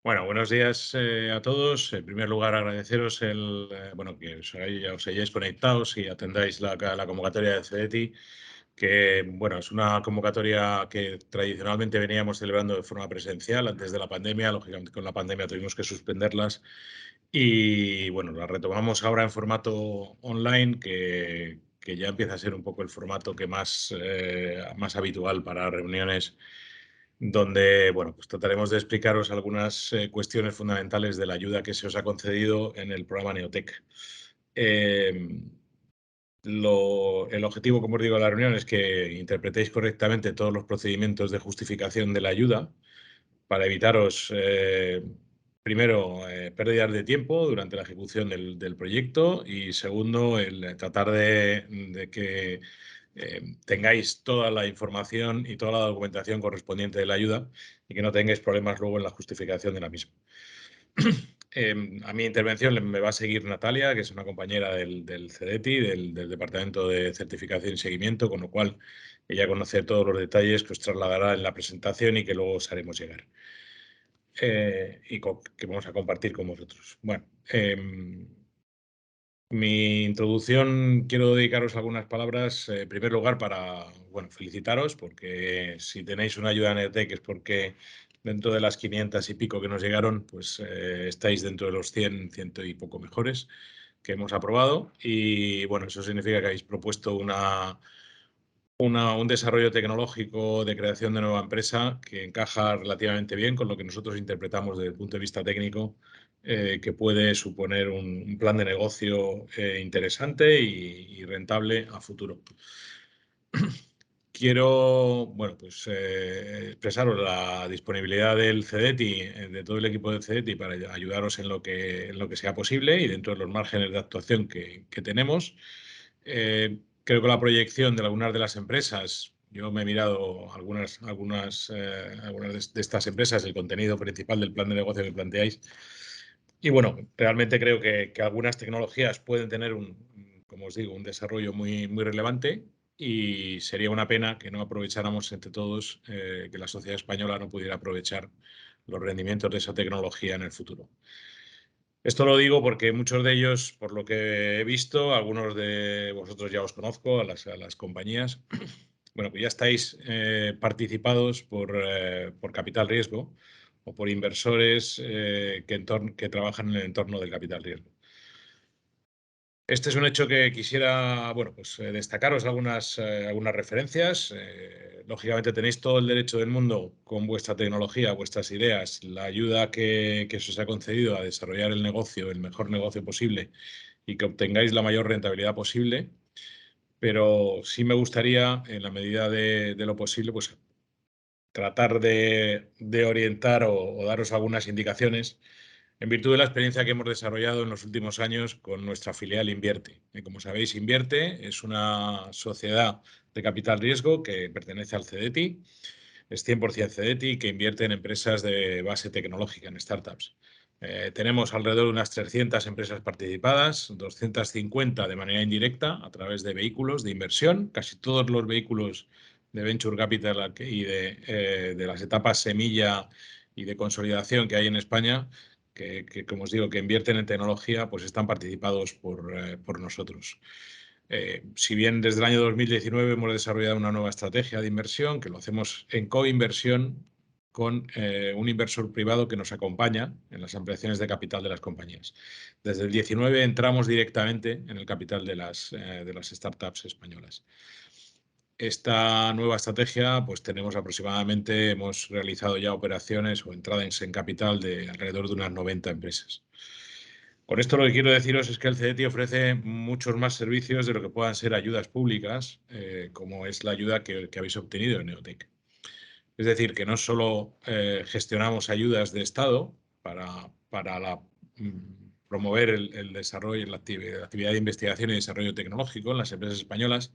Bueno, buenos días a todos. En primer lugar, agradeceros que os hayáis conectados y atendáis la convocatoria de CEDETI, que bueno, es una convocatoria que tradicionalmente veníamos celebrando de forma presencial antes de la pandemia. Lógicamente, con la pandemia tuvimos que suspenderlas y bueno, la retomamos ahora en formato online, que ya empieza a ser un poco el formato que más habitual para reuniones donde bueno, pues trataremos de explicaros algunas cuestiones fundamentales de la ayuda que se os ha concedido en el programa Neotec. El objetivo, como os digo, de la reunión es que interpretéis correctamente todos los procedimientos de justificación de la ayuda para evitaros, primero, pérdidas de tiempo durante la ejecución del proyecto y segundo, el tratar de que tengáis toda la información y toda la documentación correspondiente de la ayuda y que no tengáis problemas luego en la justificación de la misma. A mi intervención me va a seguir Natalia, que es una compañera del CEDETI, del Departamento de Certificación y Seguimiento, con lo cual ella conoce todos los detalles que os trasladará en la presentación y que luego os haremos llegar. Que vamos a compartir con vosotros. Bueno, mi introducción, quiero dedicaros algunas palabras, en primer lugar, para felicitaros, porque si tenéis una ayuda en ERTE, que es porque dentro de las 500 y pico que nos llegaron, pues estáis dentro de los 100 y poco mejores que hemos aprobado. Y bueno, eso significa que habéis propuesto un desarrollo tecnológico de creación de nueva empresa que encaja relativamente bien con lo que nosotros interpretamos desde el punto de vista técnico, que puede suponer un plan de negocio interesante y rentable a futuro. Quiero expresaros la disponibilidad del CEDETI, de todo el equipo del CEDETI, para ayudaros en lo que sea posible y dentro de los márgenes de actuación que tenemos. Creo que la proyección de algunas de las empresas, yo me he mirado algunas de estas empresas, el contenido principal del plan de negocio que planteáis. Y bueno, realmente creo que algunas tecnologías pueden tener como os digo, un desarrollo muy, muy relevante y sería una pena que no aprovecháramos entre todos, que la sociedad española no pudiera aprovechar los rendimientos de esa tecnología en el futuro. Esto lo digo porque muchos de ellos, por lo que he visto, algunos de vosotros ya os conozco, a las compañías, bueno, pues ya estáis participados por capital riesgo o por inversores que trabajan en el entorno del capital riesgo. Este es un hecho que quisiera destacaros algunas referencias. Lógicamente tenéis todo el derecho del mundo con vuestra tecnología, vuestras ideas, la ayuda que se os ha concedido a desarrollar el negocio, el mejor negocio posible y que obtengáis la mayor rentabilidad posible. Pero sí me gustaría, en la medida de lo posible, pues tratar de orientar o daros algunas indicaciones en virtud de la experiencia que hemos desarrollado en los últimos años con nuestra filial Invierte. Como sabéis, Invierte es una sociedad de capital riesgo que pertenece al CEDETI, es 100% CEDETI, que invierte en empresas de base tecnológica, en startups. Tenemos alrededor de unas 300 empresas participadas, 250 de manera indirecta a través de vehículos de inversión, casi todos los vehículos de Venture Capital y de las etapas semilla y de consolidación que hay en España, que como os digo, que invierten en tecnología, pues están participados por nosotros. Si bien desde el año 2019 hemos desarrollado una nueva estrategia de inversión, que lo hacemos en coinversión con un inversor privado que nos acompaña en las ampliaciones de capital de las compañías. Desde el 19 entramos directamente en el capital de las startups españolas. Esta nueva estrategia, pues hemos realizado ya operaciones o entradas en capital de alrededor de unas 90 empresas. Con esto lo que quiero deciros es que el CEDETI ofrece muchos más servicios de lo que puedan ser ayudas públicas, como es la ayuda que habéis obtenido en Neotec. Es decir, que no solo gestionamos ayudas de Estado para promover el desarrollo, la actividad de investigación y desarrollo tecnológico en las empresas españolas,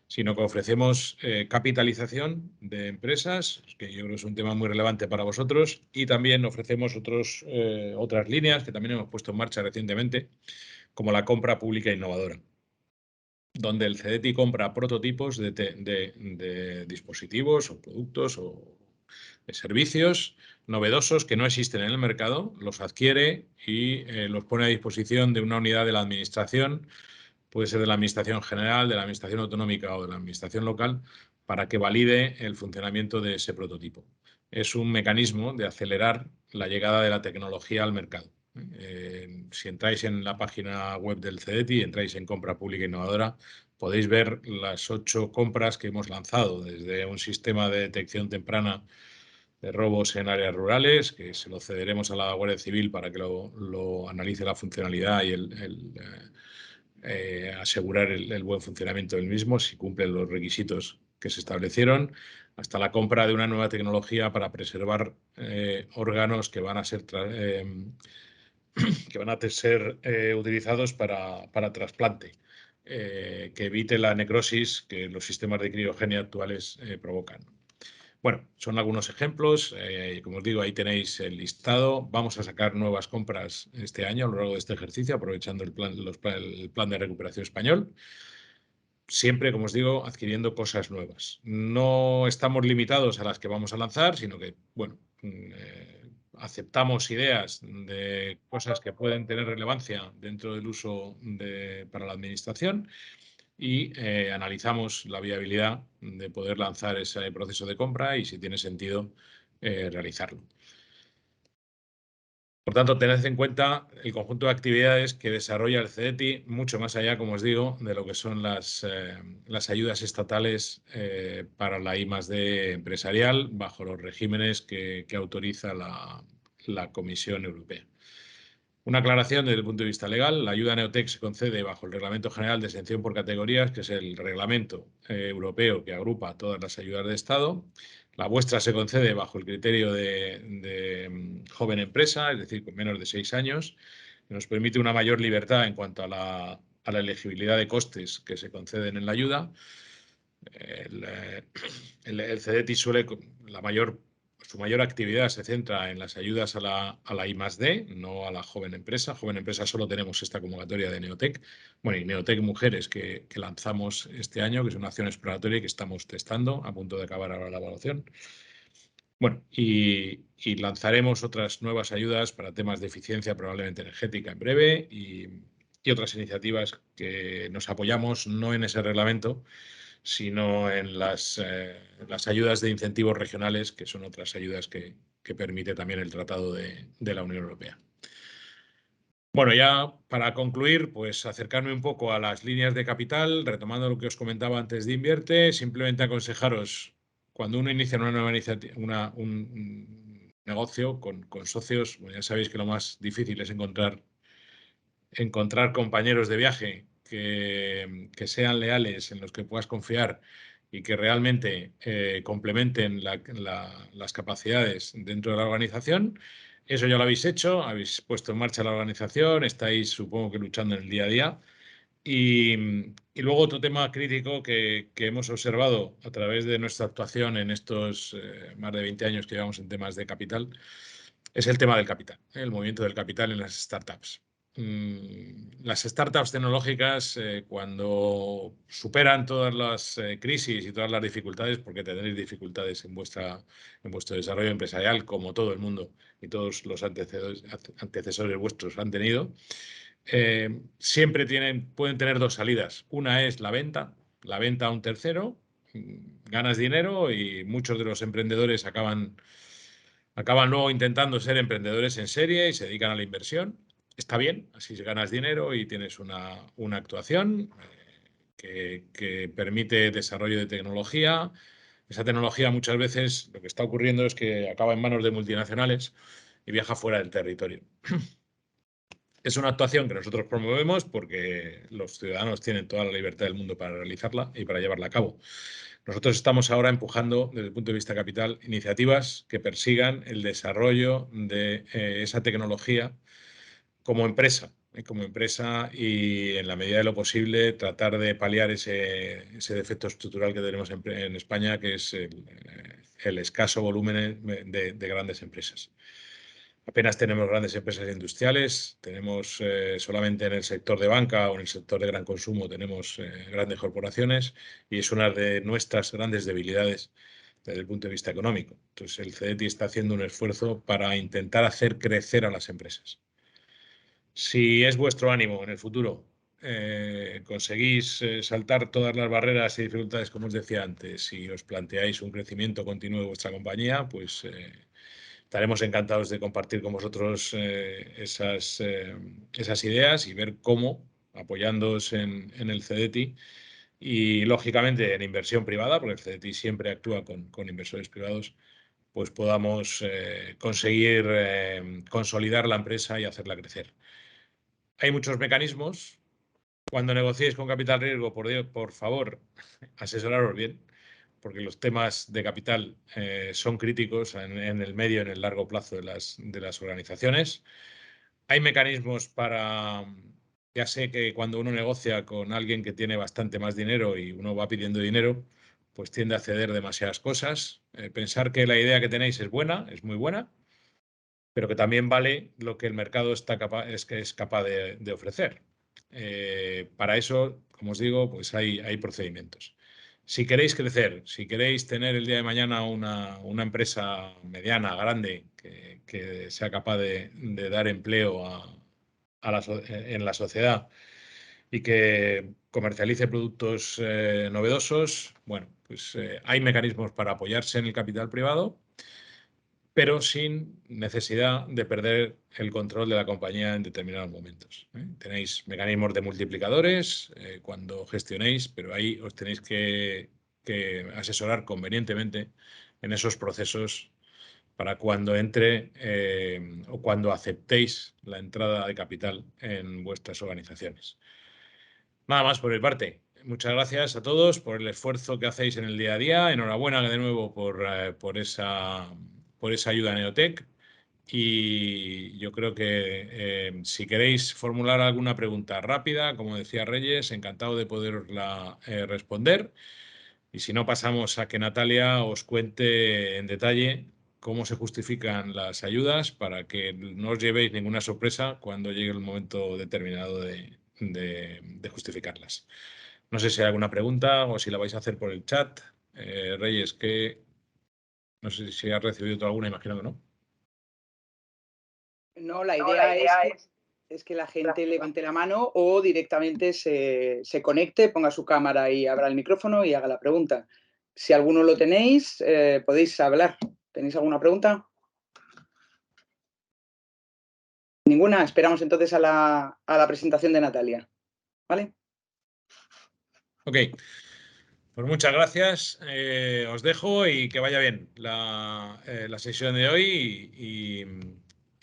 sino que ofrecemos capitalización de empresas, que yo creo que es un tema muy relevante para vosotros, y también ofrecemos otras líneas que también hemos puesto en marcha recientemente, como la compra pública innovadora, donde el CEDETI compra prototipos de dispositivos o productos o servicios novedosos que no existen en el mercado, los adquiere y los pone a disposición de una unidad de la administración, puede ser de la administración general, de la administración autonómica o de la administración local, para que valide el funcionamiento de ese prototipo. Es un mecanismo de acelerar la llegada de la tecnología al mercado. Si entráis en la página web del CEDETI, entráis en compra pública innovadora, podéis ver las 8 compras que hemos lanzado, desde un sistema de detección temprana de robos en áreas rurales, que se lo cederemos a la Guardia Civil para que lo analice la funcionalidad y asegurar el buen funcionamiento del mismo, si cumplen los requisitos que se establecieron, hasta la compra de una nueva tecnología para preservar órganos que van a ser utilizados para trasplante, que evite la necrosis que los sistemas de criogenia actuales provocan. Bueno, son algunos ejemplos. Como os digo, ahí tenéis el listado. Vamos a sacar nuevas compras este año a lo largo de este ejercicio, aprovechando el plan de recuperación español. Siempre, como os digo, adquiriendo cosas nuevas. No estamos limitados a las que vamos a lanzar, sino que, bueno, aceptamos ideas de cosas que pueden tener relevancia dentro del uso para la administración y analizamos la viabilidad de poder lanzar ese proceso de compra y si tiene sentido realizarlo. Por tanto, tened en cuenta el conjunto de actividades que desarrolla el CEDETI, mucho más allá, como os digo, de lo que son las ayudas estatales para la I+D empresarial bajo los regímenes que autoriza la Comisión Europea. Una aclaración desde el punto de vista legal. La ayuda Neotec se concede bajo el Reglamento General de Exención por Categorías, que es el reglamento europeo que agrupa todas las ayudas de Estado. La vuestra se concede bajo el criterio de joven empresa, es decir, con menos de 6 años, que nos permite una mayor libertad en cuanto a la elegibilidad de costes que se conceden en la ayuda. El CEDETI su mayor actividad se centra en las ayudas a la I+D, no a la joven empresa. Joven empresa solo tenemos esta convocatoria de Neotec. Bueno, y Neotec Mujeres que lanzamos este año, que es una acción exploratoria que estamos testando, a punto de acabar ahora la evaluación. Bueno, y lanzaremos otras nuevas ayudas para temas de eficiencia probablemente energética en breve y otras iniciativas que nos apoyamos no en ese reglamento, sino en las ayudas de incentivos regionales, que son otras ayudas que permite también el Tratado de la Unión Europea. Bueno, ya para concluir, pues acercarme un poco a las líneas de capital, retomando lo que os comentaba antes de Invierte, simplemente aconsejaros, cuando uno inicia una nueva iniciativa, un negocio con socios, bueno, ya sabéis que lo más difícil es encontrar compañeros de viaje que sean leales, en los que puedas confiar y que realmente complementen las capacidades dentro de la organización. Eso ya lo habéis hecho, habéis puesto en marcha la organización, estáis, supongo que, luchando en el día a día. Y luego otro tema crítico que hemos observado a través de nuestra actuación en estos más de 20 años que llevamos en temas de capital es el tema del capital, el movimiento del capital en las startups. Las startups tecnológicas, cuando superan todas las crisis y todas las dificultades, porque tendréis dificultades en vuestro desarrollo empresarial, como todo el mundo y todos los antecesores vuestros han tenido, siempre pueden tener dos salidas. Una es la venta a un tercero, ganas dinero y muchos de los emprendedores acaban luego intentando ser emprendedores en serie y se dedican a la inversión. Está bien, así ganas dinero y tienes una actuación que permite desarrollo de tecnología. Esa tecnología muchas veces lo que está ocurriendo es que acaba en manos de multinacionales y viaja fuera del territorio. Es una actuación que nosotros promovemos porque los ciudadanos tienen toda la libertad del mundo para realizarla y para llevarla a cabo. Nosotros estamos ahora empujando, desde el punto de vista capital, iniciativas que persigan el desarrollo de esa tecnología como empresa y, en la medida de lo posible, tratar de paliar ese defecto estructural que tenemos en España, que es el escaso volumen de grandes empresas. Apenas tenemos grandes empresas industriales, tenemos solamente en el sector de banca o en el sector de gran consumo tenemos grandes corporaciones y es una de nuestras grandes debilidades desde el punto de vista económico. Entonces, el CDTI está haciendo un esfuerzo para intentar hacer crecer a las empresas. Si es vuestro ánimo en el futuro, conseguís saltar todas las barreras y dificultades, como os decía antes, y os planteáis un crecimiento continuo de vuestra compañía, pues estaremos encantados de compartir con vosotros esas ideas y ver cómo, apoyándoos en el CDTI y, lógicamente, en inversión privada, porque el CDTI siempre actúa con inversores privados, pues podamos conseguir consolidar la empresa y hacerla crecer. Hay muchos mecanismos. Cuando negociéis con capital riesgo, por favor, asesoraros bien, porque los temas de capital son críticos en el medio y en el largo plazo de las organizaciones. Hay mecanismos para, ya sé que cuando uno negocia con alguien que tiene bastante más dinero y uno va pidiendo dinero, pues tiende a ceder demasiadas cosas. Pensar que la idea que tenéis es buena, es muy buena, pero que también vale lo que el mercado es capaz de ofrecer. Para eso, como os digo, pues hay procedimientos. Si queréis crecer, si queréis tener el día de mañana una empresa mediana, grande, que sea capaz de dar empleo en la sociedad y que comercialice productos novedosos, bueno, pues hay mecanismos para apoyarse en el capital privado, pero sin necesidad de perder el control de la compañía en determinados momentos. Tenéis mecanismos de multiplicadores cuando gestionéis, pero ahí os tenéis que asesorar convenientemente en esos procesos para cuando entre o cuando aceptéis la entrada de capital en vuestras organizaciones. Nada más por mi parte. Muchas gracias a todos por el esfuerzo que hacéis en el día a día. Enhorabuena de nuevo por esa ayuda a Neotec. Y yo creo que si queréis formular alguna pregunta rápida, como decía Reyes, encantado de poderosla responder. Y si no, pasamos a que Natalia os cuente en detalle cómo se justifican las ayudas para que no os llevéis ninguna sorpresa cuando llegue el momento determinado de justificarlas. No sé si hay alguna pregunta o si la vais a hacer por el chat. Reyes, no sé si has recibido tú alguna, imagino que no. No, la idea es que la gente levante la mano o directamente se conecte, ponga su cámara y abra el micrófono y haga la pregunta. Si alguno lo tenéis, podéis hablar. ¿Tenéis alguna pregunta? Ninguna. Esperamos entonces a la presentación de Natalia. ¿Vale? Ok. Pues muchas gracias. Os dejo y que vaya bien la sesión de hoy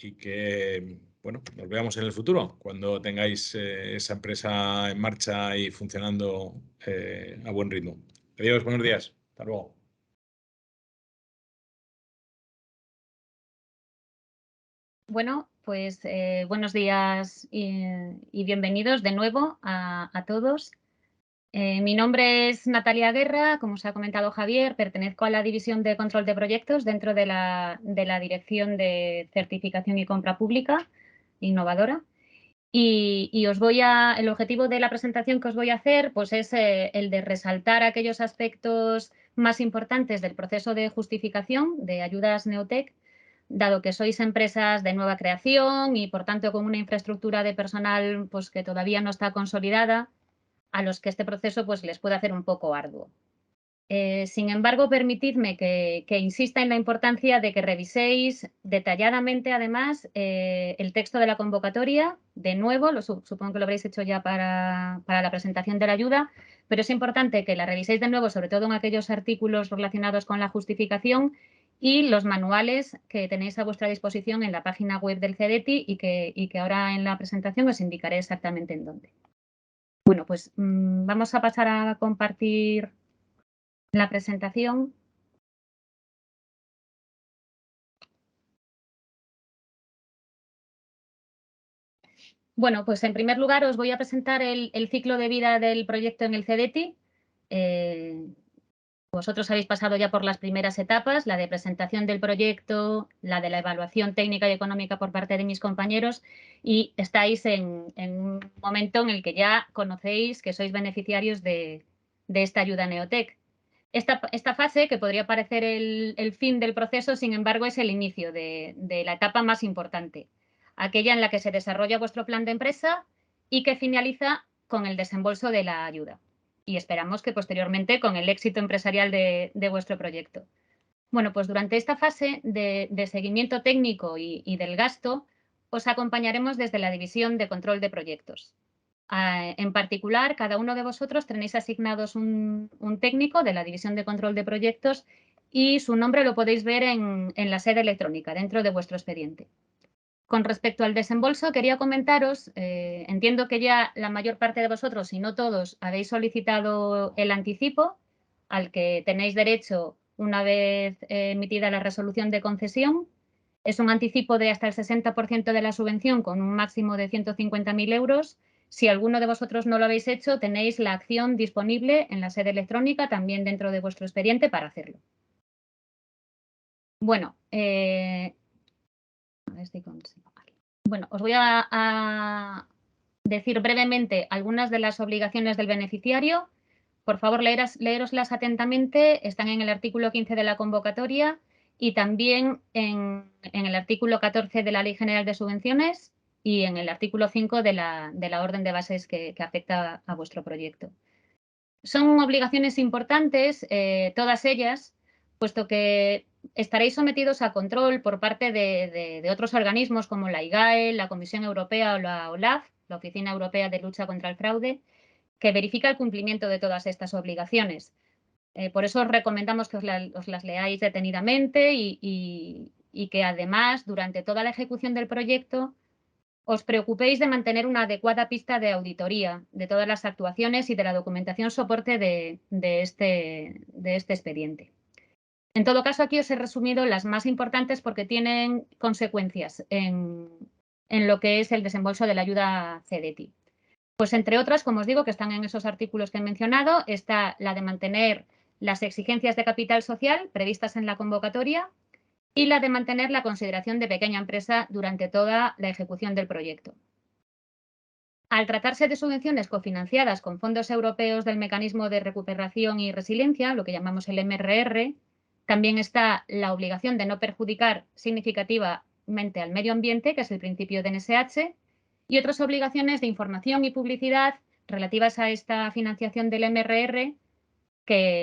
y que, bueno, nos veamos en el futuro cuando tengáis esa empresa en marcha y funcionando a buen ritmo. Adiós, buenos días. Hasta luego. Bueno, pues buenos días y bienvenidos de nuevo a todos. Mi nombre es Natalia Guerra, como os ha comentado Javier, pertenezco a la División de Control de Proyectos dentro de la Dirección de Certificación y Compra Pública Innovadora. Y el objetivo de la presentación que os voy a hacer pues es el de resaltar aquellos aspectos más importantes del proceso de justificación de ayudas Neotec, dado que sois empresas de nueva creación y, por tanto, con una infraestructura de personal pues, que todavía no está consolidada, a los que este proceso pues, les puede hacer un poco arduo. Sin embargo, permitidme que insista en la importancia de que reviséis detalladamente, además, el texto de la convocatoria. De nuevo, supongo que lo habréis hecho ya para la presentación de la ayuda, pero es importante que la reviséis de nuevo, sobre todo en aquellos artículos relacionados con la justificación y los manuales que tenéis a vuestra disposición en la página web del CDTI y que ahora en la presentación os indicaré exactamente en dónde. Bueno, pues vamos a pasar a compartir la presentación. Bueno, pues en primer lugar os voy a presentar el ciclo de vida del proyecto en el CDTI. Vosotros habéis pasado ya por las primeras etapas, la de presentación del proyecto, la de la evaluación técnica y económica por parte de mis compañeros, y estáis en un momento en el que ya conocéis que sois beneficiarios de esta ayuda Neotec. Esta fase, que podría parecer el fin del proceso, sin embargo, es el inicio de la etapa más importante, aquella en la que se desarrolla vuestro plan de empresa y que finaliza con el desembolso de la ayuda. Y esperamos que posteriormente con el éxito empresarial de vuestro proyecto. Bueno, pues durante esta fase de seguimiento técnico y del gasto, os acompañaremos desde la División de Control de Proyectos. En particular, cada uno de vosotros tenéis asignados un técnico de la División de Control de Proyectos y su nombre lo podéis ver en la sede electrónica, dentro de vuestro expediente. Con respecto al desembolso, quería comentaros, entiendo que ya la mayor parte de vosotros, si no todos, habéis solicitado el anticipo al que tenéis derecho una vez emitida la resolución de concesión. Es un anticipo de hasta el 60% de la subvención con un máximo de 150.000 euros. Si alguno de vosotros no lo habéis hecho, tenéis la acción disponible en la sede electrónica, también dentro de vuestro expediente, para hacerlo. Bueno, a ver si consigo. Bueno, os voy a decir brevemente algunas de las obligaciones del beneficiario. Por favor, leéroslas atentamente. Están en el artículo 15 de la convocatoria y también en el artículo 14 de la Ley General de Subvenciones y en el artículo 5 de la orden de bases que afecta a vuestro proyecto. Son obligaciones importantes, todas ellas, puesto que estaréis sometidos a control por parte de otros organismos como la IGAE, la Comisión Europea o la OLAF, la Oficina Europea de Lucha contra el Fraude, que verifica el cumplimiento de todas estas obligaciones. Por eso os recomendamos que os las leáis detenidamente y que además, durante toda la ejecución del proyecto, os preocupéis de mantener una adecuada pista de auditoría de todas las actuaciones y de la documentación soporte de este expediente. En todo caso, aquí os he resumido las más importantes porque tienen consecuencias en lo que es el desembolso de la ayuda CEDETI. Pues entre otras, como os digo, que están en esos artículos que he mencionado, está la de mantener las exigencias de capital social previstas en la convocatoria y la de mantener la consideración de pequeña empresa durante toda la ejecución del proyecto. Al tratarse de subvenciones cofinanciadas con fondos europeos del Mecanismo de Recuperación y Resiliencia, lo que llamamos el MRR, también está la obligación de no perjudicar significativamente al medio ambiente, que es el principio de NSH, y otras obligaciones de información y publicidad relativas a esta financiación del MRR,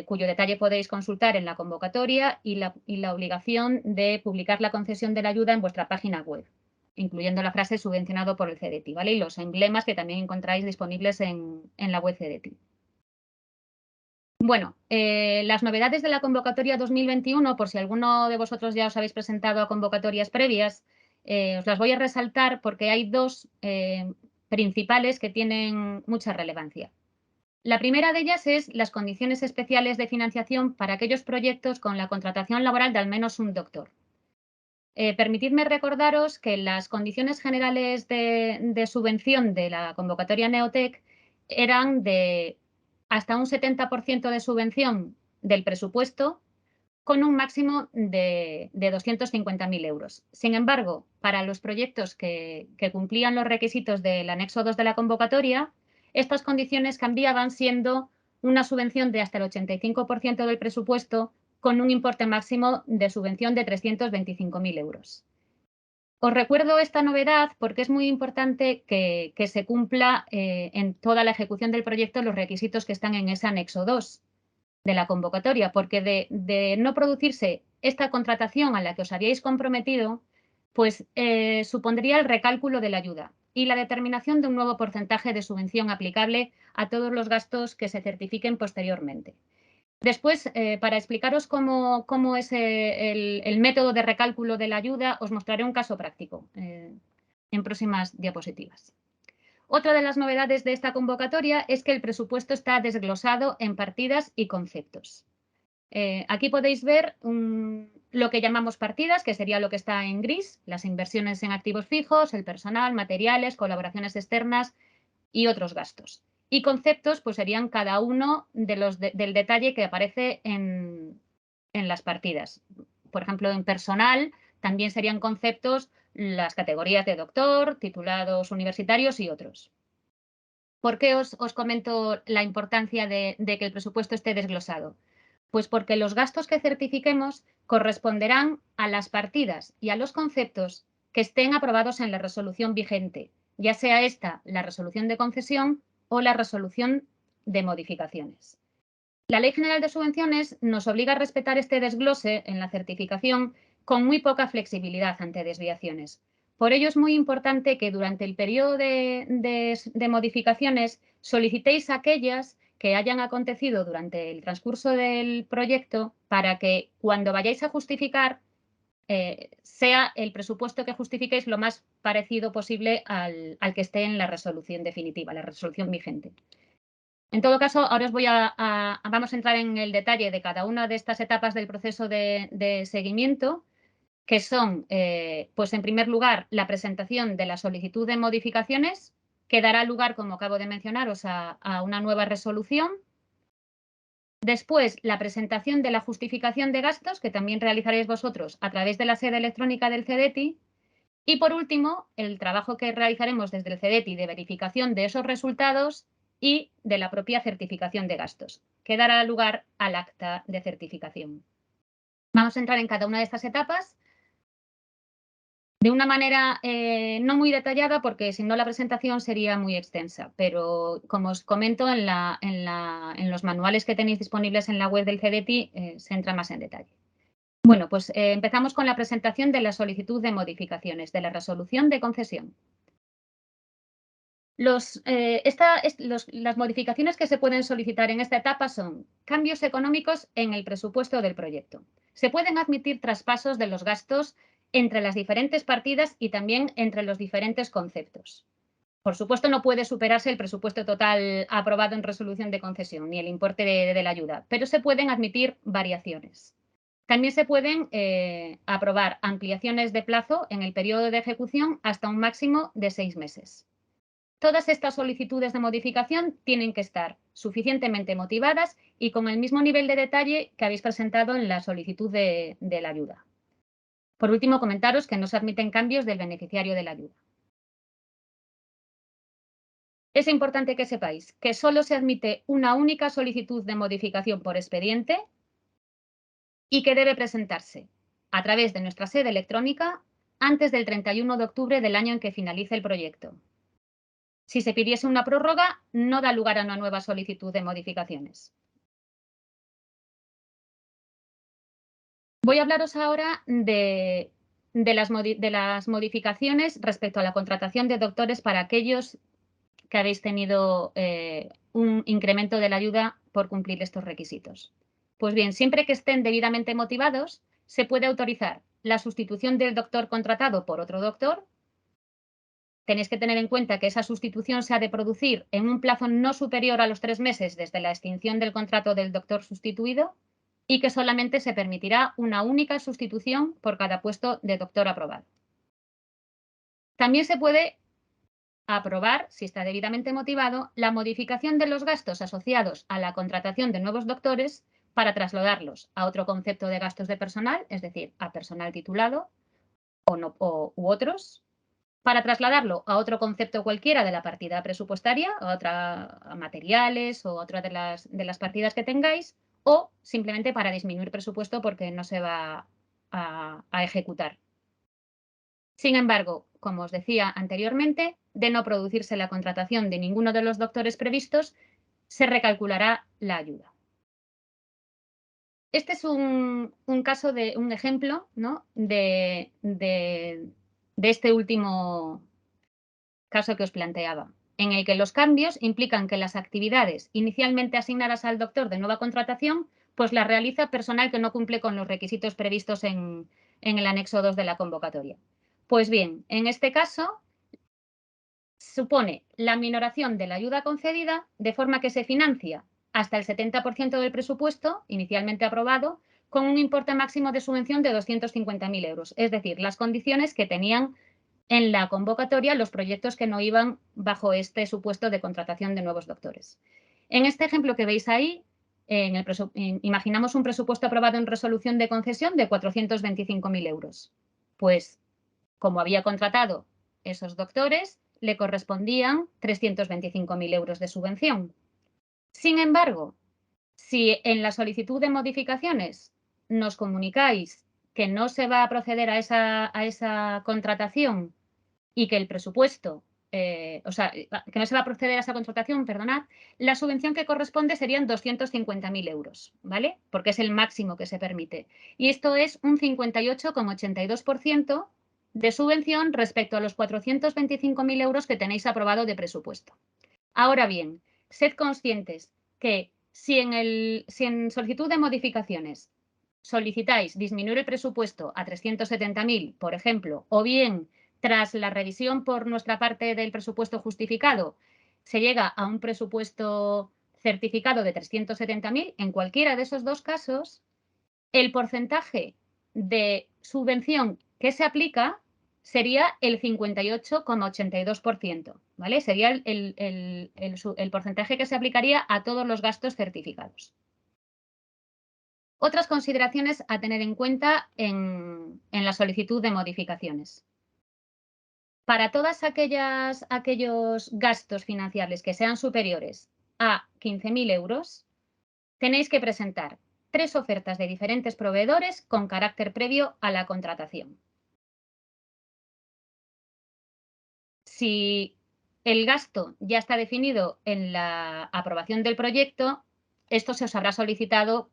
cuyo detalle podéis consultar en la convocatoria, y la obligación de publicar la concesión de la ayuda en vuestra página web, incluyendo la frase subvencionado por el CEDETI, ¿vale? Y los emblemas que también encontráis disponibles en la web CEDETI. Bueno, las novedades de la convocatoria 2021, por si alguno de vosotros ya os habéis presentado a convocatorias previas, os las voy a resaltar porque hay dos principales que tienen mucha relevancia. La primera de ellas es las condiciones especiales de financiación para aquellos proyectos con la contratación laboral de al menos un doctor. Permitidme recordaros que las condiciones generales de subvención de la convocatoria Neotec eran de hasta un 70% de subvención del presupuesto con un máximo de 250.000 euros. Sin embargo, para los proyectos que cumplían los requisitos del anexo 2 de la convocatoria, estas condiciones cambiaban siendo una subvención de hasta el 85% del presupuesto con un importe máximo de subvención de 325.000 euros. Os recuerdo esta novedad porque es muy importante que se cumpla en toda la ejecución del proyecto los requisitos que están en ese anexo 2 de la convocatoria, porque de no producirse esta contratación a la que os habíais comprometido, pues supondría el recálculo de la ayuda y la determinación de un nuevo porcentaje de subvención aplicable a todos los gastos que se certifiquen posteriormente. Después, para explicaros cómo es el método de recálculo de la ayuda, os mostraré un caso práctico en próximas diapositivas. Otra de las novedades de esta convocatoria es que el presupuesto está desglosado en partidas y conceptos. Aquí podéis ver lo que llamamos partidas, que sería lo que está en gris, las inversiones en activos fijos, el personal, materiales, colaboraciones externas y otros gastos. Y conceptos, pues serían cada uno del detalle que aparece en las partidas. Por ejemplo, en personal también serían conceptos las categorías de doctor, titulados universitarios y otros. ¿Por qué os comento la importancia de que el presupuesto esté desglosado? Pues porque los gastos que certifiquemos corresponderán a las partidas y a los conceptos que estén aprobados en la resolución vigente, ya sea esta la resolución de concesión o la resolución de modificaciones. La Ley General de Subvenciones nos obliga a respetar este desglose en la certificación con muy poca flexibilidad ante desviaciones. Por ello es muy importante que durante el periodo de modificaciones solicitéis aquellas que hayan acontecido durante el transcurso del proyecto para que cuando vayáis a justificar sea el presupuesto que justifiquéis lo más parecido posible al que esté en la resolución definitiva, la resolución vigente. En todo caso, ahora os vamos a entrar en el detalle de cada una de estas etapas del proceso de seguimiento, que son, pues en primer lugar, la presentación de la solicitud de modificaciones, que dará lugar, como acabo de mencionaros, a una nueva resolución. Después, la presentación de la justificación de gastos, que también realizaréis vosotros a través de la sede electrónica del CEDETI. Y por último, el trabajo que realizaremos desde el CEDETI de verificación de esos resultados y de la propia certificación de gastos, que dará lugar al acta de certificación. Vamos a entrar en cada una de estas etapas de una manera no muy detallada, porque si no la presentación sería muy extensa, pero como os comento, en los manuales que tenéis disponibles en la web del CEDETI se entra más en detalle. Bueno, pues empezamos con la presentación de la solicitud de modificaciones de la resolución de concesión. Las modificaciones que se pueden solicitar en esta etapa son cambios económicos en el presupuesto del proyecto. Se pueden admitir traspasos de los gastos entre las diferentes partidas y también entre los diferentes conceptos. Por supuesto, no puede superarse el presupuesto total aprobado en resolución de concesión ni el importe de la ayuda, pero se pueden admitir variaciones. También se pueden aprobar ampliaciones de plazo en el periodo de ejecución hasta un máximo de 6 meses. Todas estas solicitudes de modificación tienen que estar suficientemente motivadas y con el mismo nivel de detalle que habéis presentado en la solicitud de la ayuda. Por último, comentaros que no se admiten cambios del beneficiario de la ayuda. Es importante que sepáis que solo se admite una única solicitud de modificación por expediente y que debe presentarse a través de nuestra sede electrónica antes del 31 de octubre del año en que finalice el proyecto. Si se pidiese una prórroga, no da lugar a una nueva solicitud de modificaciones. Voy a hablaros ahora de las modificaciones respecto a la contratación de doctores para aquellos que habéis tenido un incremento de la ayuda por cumplir estos requisitos. Pues bien, siempre que estén debidamente motivados, se puede autorizar la sustitución del doctor contratado por otro doctor. Tenéis que tener en cuenta que esa sustitución se ha de producir en un plazo no superior a los 3 meses desde la extinción del contrato del doctor sustituido y que solamente se permitirá una única sustitución por cada puesto de doctor aprobado. También se puede aprobar, si está debidamente motivado, la modificación de los gastos asociados a la contratación de nuevos doctores para trasladarlos a otro concepto de gastos de personal, es decir, a personal titulado u otros, para trasladarlo a otro concepto cualquiera de la partida presupuestaria, a materiales o a otra de las partidas que tengáis, o simplemente para disminuir presupuesto porque no se va a ejecutar. Sin embargo, como os decía anteriormente, de no producirse la contratación de ninguno de los doctores previstos, se recalculará la ayuda. Este es un ejemplo, ¿no?, de este último caso que os planteaba, en el que los cambios implican que las actividades inicialmente asignadas al doctor de nueva contratación, pues las realiza personal que no cumple con los requisitos previstos en el anexo 2 de la convocatoria. Pues bien, en este caso supone la minoración de la ayuda concedida de forma que se financia hasta el 70% del presupuesto inicialmente aprobado con un importe máximo de subvención de 250.000 euros, es decir, las condiciones que tenían en la convocatoria los proyectos que no iban bajo este supuesto de contratación de nuevos doctores. En este ejemplo que veis ahí, imaginamos un presupuesto aprobado en resolución de concesión de 425.000 euros. Pues, como había contratado esos doctores, le correspondían 325.000 euros de subvención. Sin embargo, Si en la solicitud de modificaciones nos comunicáis que no se va a proceder a esa contratación y que el presupuesto, que no se va a proceder a esa contratación, perdonad, la subvención que corresponde serían 250.000 euros, ¿vale? Porque es el máximo que se permite. Y esto es un 58,82% de subvención respecto a los 425.000 euros que tenéis aprobado de presupuesto. Ahora bien, sed conscientes que si en solicitud de modificaciones solicitáis disminuir el presupuesto a 370.000, por ejemplo, o bien tras la revisión por nuestra parte del presupuesto justificado se llega a un presupuesto certificado de 370.000, en cualquiera de esos dos casos, el porcentaje de subvención que se aplica sería el 58,82%, ¿vale? Sería el porcentaje que se aplicaría a todos los gastos certificados. Otras consideraciones a tener en cuenta en la solicitud de modificaciones. Para todos aquellos gastos financiables que sean superiores a 15.000 euros, tenéis que presentar 3 ofertas de diferentes proveedores con carácter previo a la contratación. Si el gasto ya está definido en la aprobación del proyecto, esto se os habrá solicitado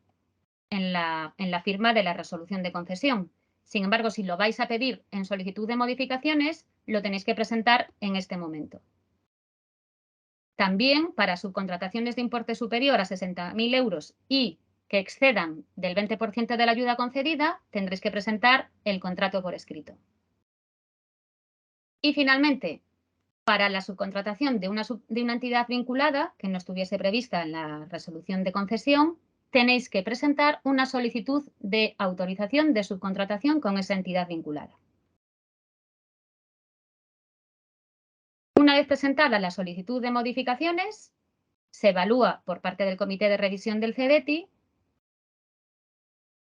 en la firma de la resolución de concesión. Sin embargo, si lo vais a pedir en solicitud de modificaciones, lo tenéis que presentar en este momento. También para subcontrataciones de importe superior a 60.000 euros y que excedan del 20% de la ayuda concedida, tendréis que presentar el contrato por escrito. Y finalmente, para la subcontratación de una entidad vinculada que no estuviese prevista en la resolución de concesión, tenéis que presentar una solicitud de autorización de subcontratación con esa entidad vinculada. Una vez presentada la solicitud de modificaciones, se evalúa por parte del Comité de Revisión del CEDETI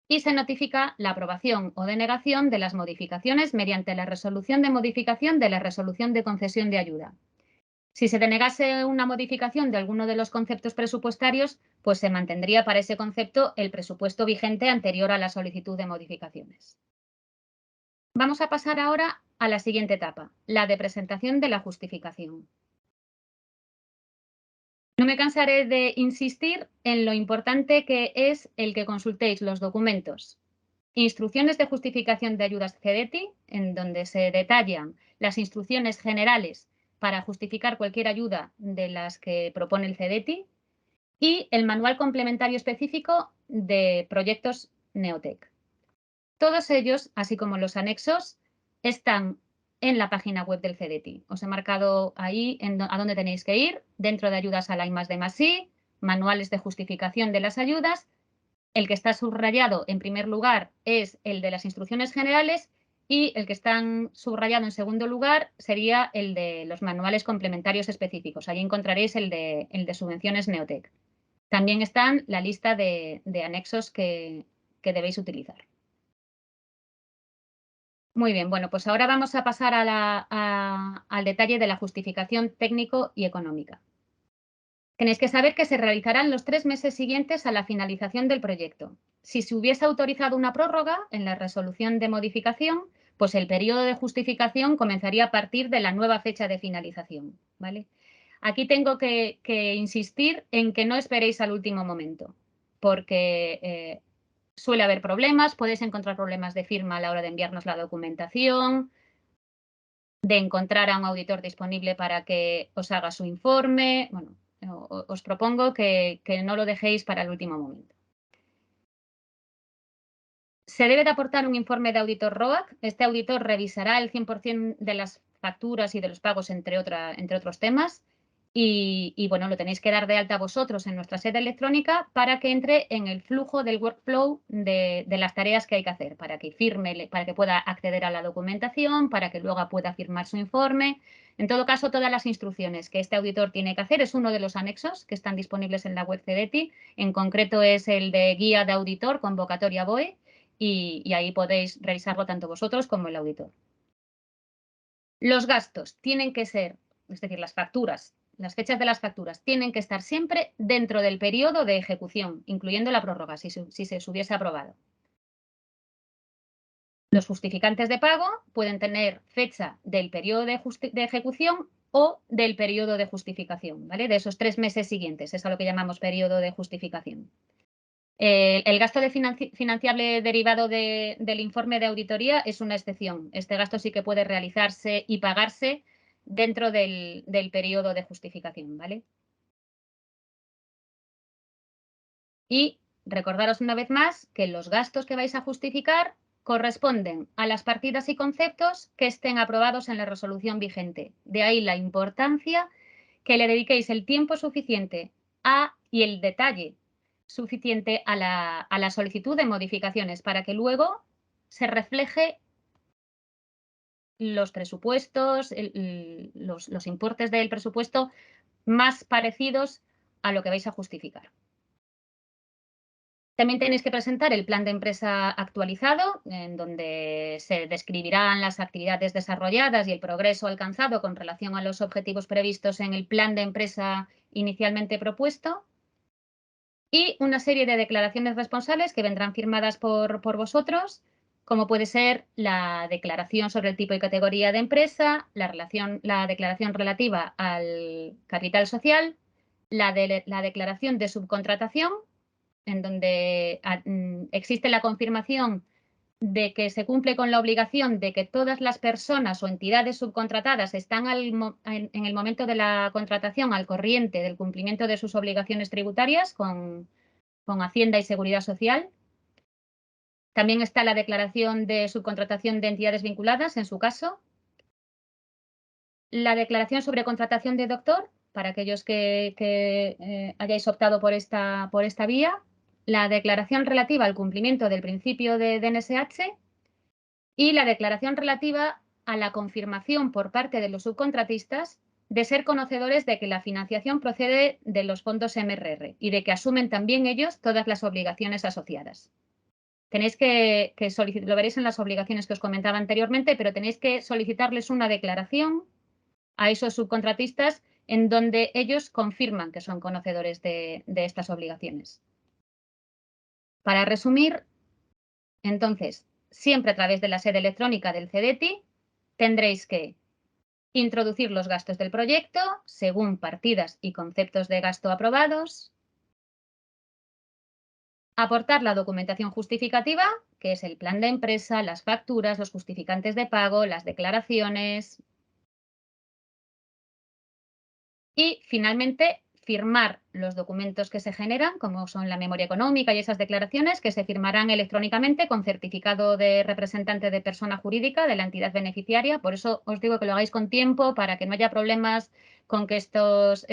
y se notifica la aprobación o denegación de las modificaciones mediante la resolución de modificación de la resolución de concesión de ayuda. Si se denegase una modificación de alguno de los conceptos presupuestarios, pues se mantendría para ese concepto el presupuesto vigente anterior a la solicitud de modificaciones. Vamos a pasar ahora a la siguiente etapa, la de presentación de la justificación. No me cansaré de insistir en lo importante que es el que consultéis los documentos. Instrucciones de justificación de ayudas CEDETI, en donde se detallan las instrucciones generales para justificar cualquier ayuda de las que propone el CEDETI, y el manual complementario específico de proyectos Neotec. Todos ellos, así como los anexos, están en la página web del CEDETI. Os he marcado ahí a dónde tenéis que ir, dentro de ayudas a la I+D+I, manuales de justificación de las ayudas. El que está subrayado en primer lugar es el de las instrucciones generales y el que está subrayado en segundo lugar sería el de los manuales complementarios específicos. Ahí encontraréis el de subvenciones Neotec. También están la lista de anexos que debéis utilizar. Muy bien, bueno, pues ahora vamos a pasar al detalle de la justificación técnico y económica. Tenéis que saber que se realizarán los 3 meses siguientes a la finalización del proyecto. Si se hubiese autorizado una prórroga en la resolución de modificación, pues el periodo de justificación comenzaría a partir de la nueva fecha de finalización, ¿vale? Aquí tengo que insistir en que no esperéis al último momento, porque suele haber problemas, podéis encontrar problemas de firma a la hora de enviarnos la documentación, de encontrar a un auditor disponible para que os haga su informe. Bueno, os propongo que no lo dejéis para el último momento. Se debe de aportar un informe de auditor ROAC. Este auditor revisará el 100% de las facturas y de los pagos, entre otros temas. Y bueno, lo tenéis que dar de alta vosotros en nuestra sede electrónica para que entre en el flujo del workflow de las tareas que hay que hacer, para que firme, para que pueda acceder a la documentación, para que luego pueda firmar su informe. En todo caso, todas las instrucciones que este auditor tiene que hacer es uno de los anexos que están disponibles en la web CEDETI. En concreto es el de guía de auditor, convocatoria BOE, y ahí podéis revisarlo tanto vosotros como el auditor. Los gastos tienen que ser, es decir, las facturas, las fechas de las facturas tienen que estar siempre dentro del periodo de ejecución, incluyendo la prórroga, si se hubiese aprobado. Los justificantes de pago pueden tener fecha del periodo de ejecución o del periodo de justificación, ¿vale? De esos 3 meses siguientes, es a lo que llamamos periodo de justificación. El gasto financiable derivado del informe de auditoría es una excepción. Este gasto sí que puede realizarse y pagarse dentro del periodo de justificación, ¿vale? Y recordaros una vez más que los gastos que vais a justificar corresponden a las partidas y conceptos que estén aprobados en la resolución vigente. De ahí la importancia que le dediquéis el tiempo suficiente y el detalle suficiente a la solicitud de modificaciones para que luego se refleje los presupuestos, los importes del presupuesto más parecidos a lo que vais a justificar. También tenéis que presentar el plan de empresa actualizado, en donde se describirán las actividades desarrolladas y el progreso alcanzado con relación a los objetivos previstos en el plan de empresa inicialmente propuesto. Y una serie de declaraciones responsables que vendrán firmadas por vosotros, como puede ser la declaración sobre el tipo y categoría de empresa, la declaración relativa al capital social, la declaración de subcontratación, en donde existe la confirmación de que se cumple con la obligación de que todas las personas o entidades subcontratadas están en el momento de la contratación al corriente del cumplimiento de sus obligaciones tributarias con Hacienda y Seguridad Social. También está la declaración de subcontratación de entidades vinculadas, en su caso. La declaración sobre contratación de doctor, para aquellos que hayáis optado por esta vía. La declaración relativa al cumplimiento del principio de DNSH y la declaración relativa a la confirmación por parte de los subcontratistas de ser conocedores de que la financiación procede de los fondos MRR y de que asumen también ellos todas las obligaciones asociadas. Tenéis que solicitar, lo veréis en las obligaciones que os comentaba anteriormente, pero tenéis que solicitarles una declaración a esos subcontratistas en donde ellos confirman que son conocedores de estas obligaciones. Para resumir, entonces, siempre a través de la sede electrónica del CEDETI tendréis que introducir los gastos del proyecto según partidas y conceptos de gasto aprobados, aportar la documentación justificativa, que es el plan de empresa, las facturas, los justificantes de pago, las declaraciones y, finalmente, firmar los documentos que se generan, como son la memoria económica y esas declaraciones, que se firmarán electrónicamente con certificado de representante de persona jurídica de la entidad beneficiaria. Por eso os digo que lo hagáis con tiempo para que no haya problemas con que estos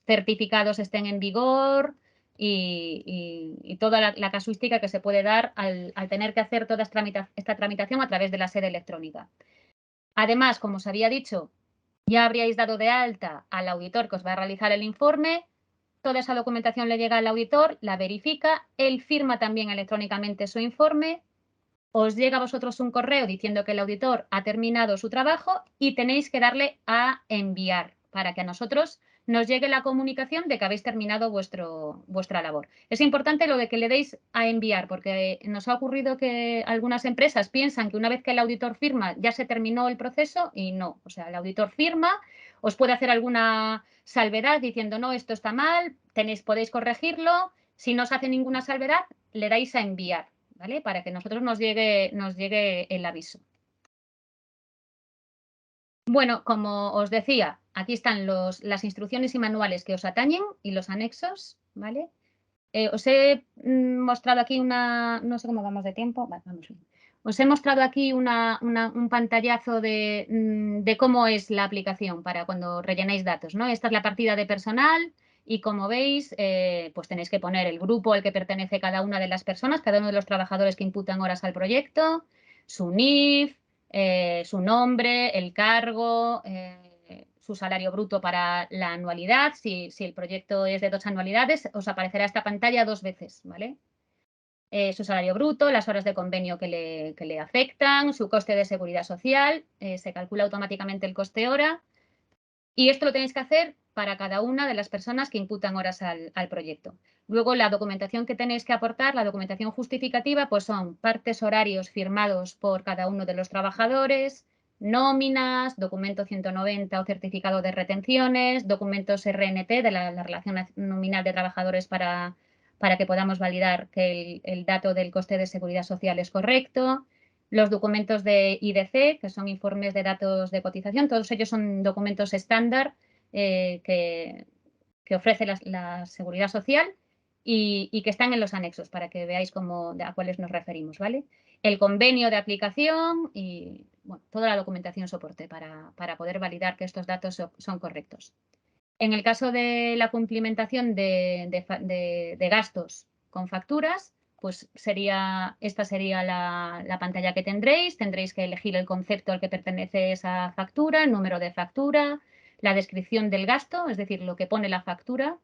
certificados estén en vigor y toda la casuística que se puede dar al tener que hacer toda esta tramitación a través de la sede electrónica. Además, como os había dicho, ya habríais dado de alta al auditor que os va a realizar el informe, toda esa documentación le llega al auditor, la verifica, él firma también electrónicamente su informe, os llega a vosotros un correo diciendo que el auditor ha terminado su trabajo y tenéis que darle a enviar para que a nosotros nos llegue la comunicación de que habéis terminado vuestra labor. Es importante lo de que le deis a enviar, porque nos ha ocurrido que algunas empresas piensan que una vez que el auditor firma ya se terminó el proceso y no. O sea, el auditor firma, os puede hacer alguna salvedad diciendo no, esto está mal, podéis corregirlo. Si no os hace ninguna salvedad, le dais a enviar, ¿vale? Para que a nosotros nos llegue el aviso. Bueno, como os decía, aquí están las instrucciones y manuales que os atañen y los anexos, ¿vale? Os he mostrado aquí no sé cómo vamos de tiempo, vale, vamos bien. Os he mostrado aquí un pantallazo de cómo es la aplicación para cuando rellenéis datos, ¿no? Esta es la partida de personal y como veis, pues tenéis que poner el grupo al que pertenece cada una de las personas, cada uno de los trabajadores que imputan horas al proyecto, su NIF, su nombre, el cargo, su salario bruto para la anualidad. Si el proyecto es de 2 anualidades, os aparecerá esta pantalla 2 veces, ¿vale? Su salario bruto, las horas de convenio que le afectan, su coste de seguridad social, se calcula automáticamente el coste hora. Y esto lo tenéis que hacer para cada una de las personas que imputan horas al proyecto. Luego, la documentación que tenéis que aportar, la documentación justificativa, pues son partes horarios firmados por cada uno de los trabajadores, nóminas, documento 190 o certificado de retenciones, documentos RNT de la relación nominal de trabajadores para que podamos validar que el dato del coste de seguridad social es correcto, los documentos de IDC, que son informes de datos de cotización, todos ellos son documentos estándar que ofrece la Seguridad Social y que están en los anexos para que veáis a cuáles nos referimos, ¿vale? El convenio de aplicación y bueno, toda la documentación soporte para poder validar que estos datos son correctos. En el caso de la cumplimentación de gastos con facturas, pues esta sería la pantalla que tendréis. Tendréis que elegir el concepto al que pertenece esa factura, el número de factura, la descripción del gasto, es decir, lo que pone la factura,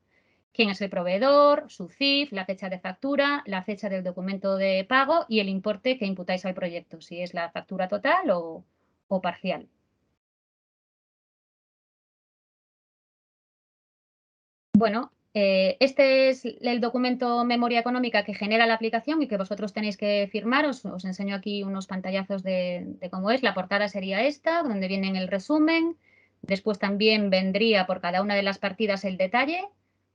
quién es el proveedor, su CIF, la fecha de factura, la fecha del documento de pago y el importe que imputáis al proyecto, si es la factura total o parcial. Bueno, este es el documento memoria económica que genera la aplicación y que vosotros tenéis que firmar. Os enseño aquí unos pantallazos de cómo es. La portada sería esta, donde viene el resumen. Después también vendría por cada una de las partidas el detalle.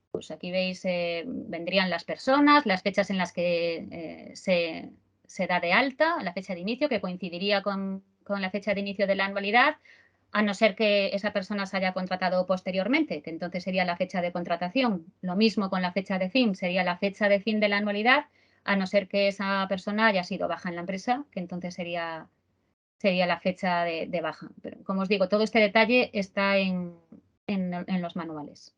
Pues aquí veis, vendrían las personas, las fechas en las que se da de alta, la fecha de inicio, que coincidiría con la fecha de inicio de la anualidad, a no ser que esa persona se haya contratado posteriormente, que entonces sería la fecha de contratación. Lo mismo con la fecha de fin, sería la fecha de fin de la anualidad, a no ser que esa persona haya sido baja en la empresa, que entonces sería la fecha de baja. Pero, como os digo, todo este detalle está en los manuales.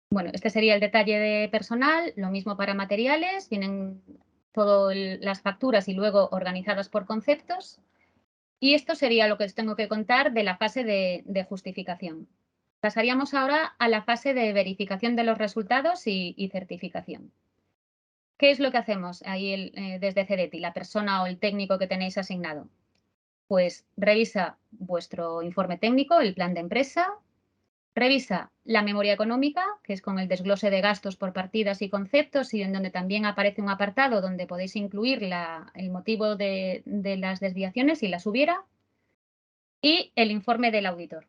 Bueno, este sería el detalle de personal, lo mismo para materiales, vienen todas las facturas y luego organizadas por conceptos. Y esto sería lo que os tengo que contar de la fase de justificación. Pasaríamos ahora a la fase de verificación de los resultados y certificación. ¿Qué es lo que hacemos ahí desde CDTI, la persona o el técnico que tenéis asignado? Pues revisa vuestro informe técnico, el plan de empresa, revisa la memoria económica, que es con el desglose de gastos por partidas y conceptos y en donde también aparece un apartado donde podéis incluir el motivo de las desviaciones si las hubiera, y el informe del auditor.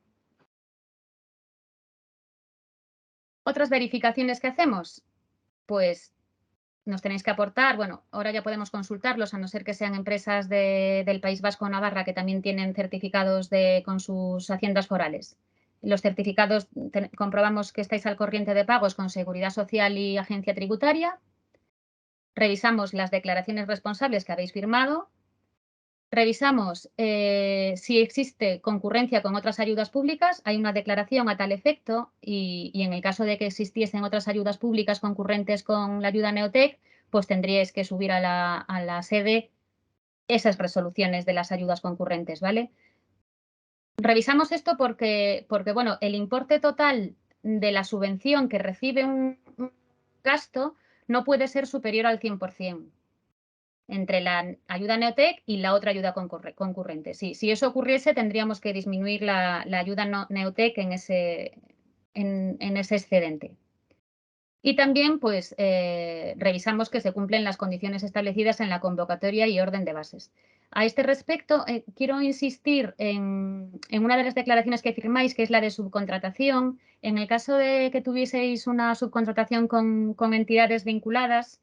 Otras verificaciones que hacemos, pues nos tenéis que aportar, bueno, ahora ya podemos consultarlos, a no ser que sean empresas del País Vasco o Navarra que también tienen certificados con sus haciendas forales. Los certificados comprobamos que estáis al corriente de pagos con Seguridad Social y Agencia Tributaria. Revisamos las declaraciones responsables que habéis firmado. Revisamos si existe concurrencia con otras ayudas públicas. Hay una declaración a tal efecto y en el caso de que existiesen otras ayudas públicas concurrentes con la ayuda Neotec, pues tendríais que subir a la sede esas resoluciones de las ayudas concurrentes, ¿vale? Revisamos esto porque bueno, el importe total de la subvención que recibe un gasto no puede ser superior al 100%. Entre la ayuda Neotec y la otra ayuda concurrente. Si eso ocurriese, tendríamos que disminuir la ayuda Neotec en ese excedente. Y también, pues, revisamos que se cumplen las condiciones establecidas en la convocatoria y orden de bases. A este respecto, quiero insistir en una de las declaraciones que firmáis, que es la de subcontratación. En el caso de que tuvieseis una subcontratación con entidades vinculadas,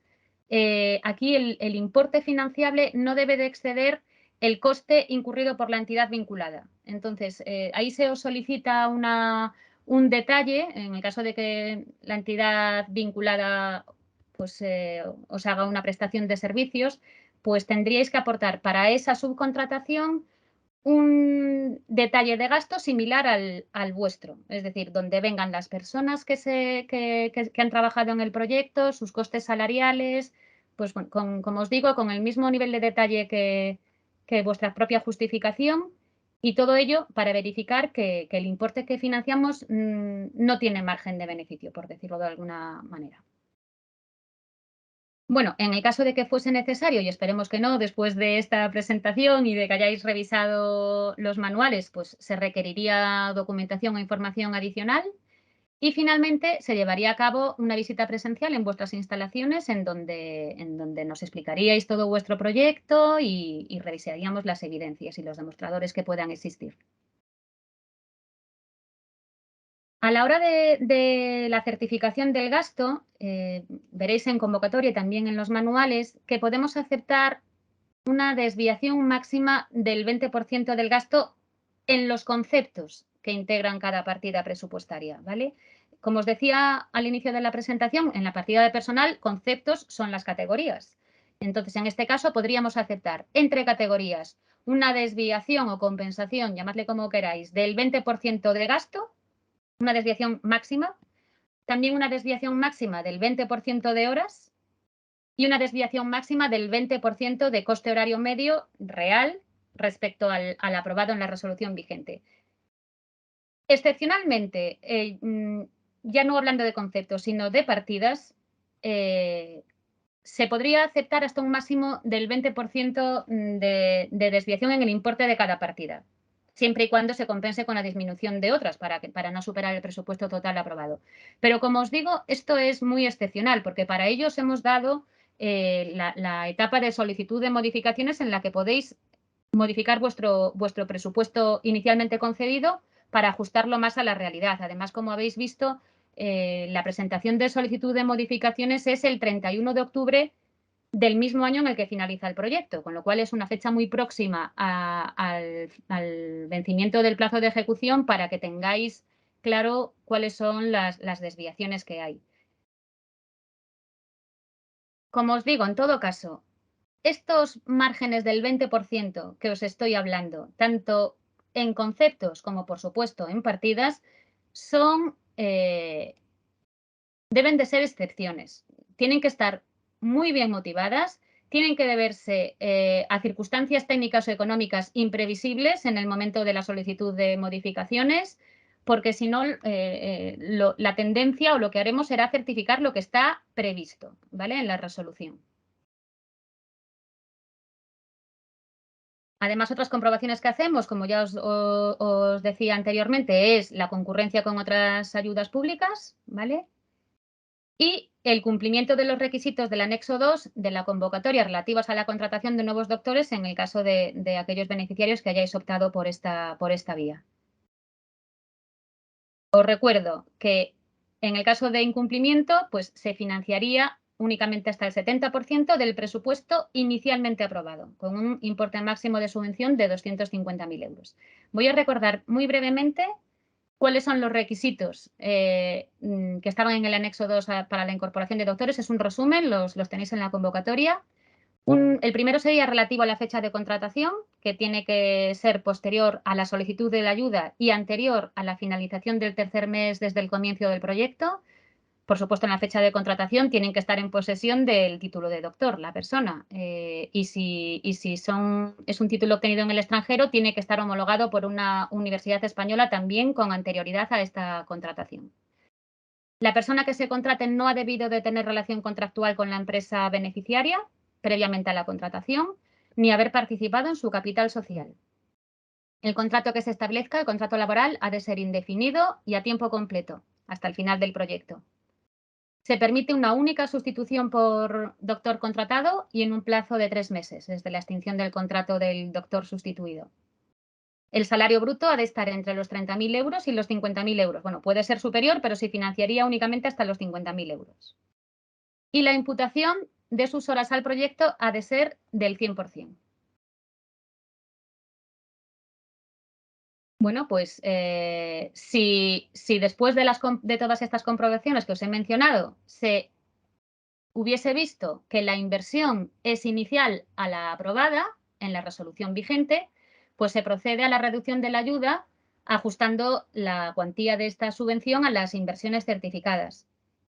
aquí el importe financiable no debe de exceder el coste incurrido por la entidad vinculada. Entonces, ahí se os solicita un detalle, en el caso de que la entidad vinculada pues, os haga una prestación de servicios, pues tendríais que aportar para esa subcontratación un detalle de gasto similar al vuestro, es decir, donde vengan las personas que han trabajado en el proyecto, sus costes salariales, pues bueno, como os digo, con el mismo nivel de detalle que vuestra propia justificación y todo ello para verificar que el importe que financiamos no tiene margen de beneficio, por decirlo de alguna manera. Bueno, en el caso de que fuese necesario, y esperemos que no, después de esta presentación y de que hayáis revisado los manuales, pues se requeriría documentación o información adicional. Y finalmente se llevaría a cabo una visita presencial en vuestras instalaciones en donde nos explicaríais todo vuestro proyecto y revisaríamos las evidencias y los demostradores que puedan existir. A la hora de la certificación del gasto, veréis en convocatoria y también en los manuales que podemos aceptar una desviación máxima del 20% del gasto en los conceptos que integran cada partida presupuestaria, ¿vale? Como os decía al inicio de la presentación, en la partida de personal, conceptos son las categorías. Entonces, en este caso, podríamos aceptar entre categorías una desviación o compensación, llamadle como queráis, del 20% de gasto, una desviación máxima, también una desviación máxima del 20% de horas y una desviación máxima del 20% de coste horario medio real respecto al aprobado en la resolución vigente. Excepcionalmente, ya no hablando de conceptos, sino de partidas, se podría aceptar hasta un máximo del 20% de desviación en el importe de cada partida, siempre y cuando se compense con la disminución de otras para no superar el presupuesto total aprobado. Pero como os digo, esto es muy excepcional porque para ello os hemos dado la etapa de solicitud de modificaciones en la que podéis modificar vuestro presupuesto inicialmente concedido para ajustarlo más a la realidad. Además, como habéis visto, la presentación de solicitud de modificaciones es el 31 de octubre del mismo año en el que finaliza el proyecto, con lo cual es una fecha muy próxima al vencimiento del plazo de ejecución para que tengáis claro cuáles son las desviaciones que hay. Como os digo, en todo caso, estos márgenes del 20% que os estoy hablando, tanto en conceptos como, por supuesto, en partidas, deben de ser excepciones. Tienen que estar muy bien motivadas, tienen que deberse a circunstancias técnicas o económicas imprevisibles en el momento de la solicitud de modificaciones, porque si no, la tendencia o lo que haremos será certificar lo que está previsto, ¿vale?, en la resolución. Además, otras comprobaciones que hacemos, como ya os decía anteriormente, es la concurrencia con otras ayudas públicas, ¿vale?, y el cumplimiento de los requisitos del anexo 2 de la convocatoria relativos a la contratación de nuevos doctores en el caso de aquellos beneficiarios que hayáis optado por esta vía. Os recuerdo que en el caso de incumplimiento, pues se financiaría únicamente hasta el 70% del presupuesto inicialmente aprobado, con un importe máximo de subvención de 250.000 euros. Voy a recordar muy brevemente cuáles son los requisitos que estaban en el anexo 2 para la incorporación de doctores. Es un resumen, los tenéis en la convocatoria. El primero sería relativo a la fecha de contratación, que tiene que ser posterior a la solicitud de la ayuda y anterior a la finalización del tercer mes desde el comienzo del proyecto. Por supuesto, en la fecha de contratación tienen que estar en posesión del título de doctor, la persona. Y si es un título obtenido en el extranjero, tiene que estar homologado por una universidad española también con anterioridad a esta contratación. La persona que se contrate no ha debido de tener relación contractual con la empresa beneficiaria previamente a la contratación, ni haber participado en su capital social. El contrato que se establezca, el contrato laboral, ha de ser indefinido y a tiempo completo, hasta el final del proyecto. Se permite una única sustitución por doctor contratado y en un plazo de 3 meses, desde la extinción del contrato del doctor sustituido. El salario bruto ha de estar entre los 30.000 euros y los 50.000 euros. Bueno, puede ser superior, pero se financiaría únicamente hasta los 50.000 euros. Y la imputación de sus horas al proyecto ha de ser del 100%. Bueno, pues si después de todas estas comprobaciones que os he mencionado se hubiese visto que la inversión es inicial a la aprobada en la resolución vigente, pues se procede a la reducción de la ayuda ajustando la cuantía de esta subvención a las inversiones certificadas.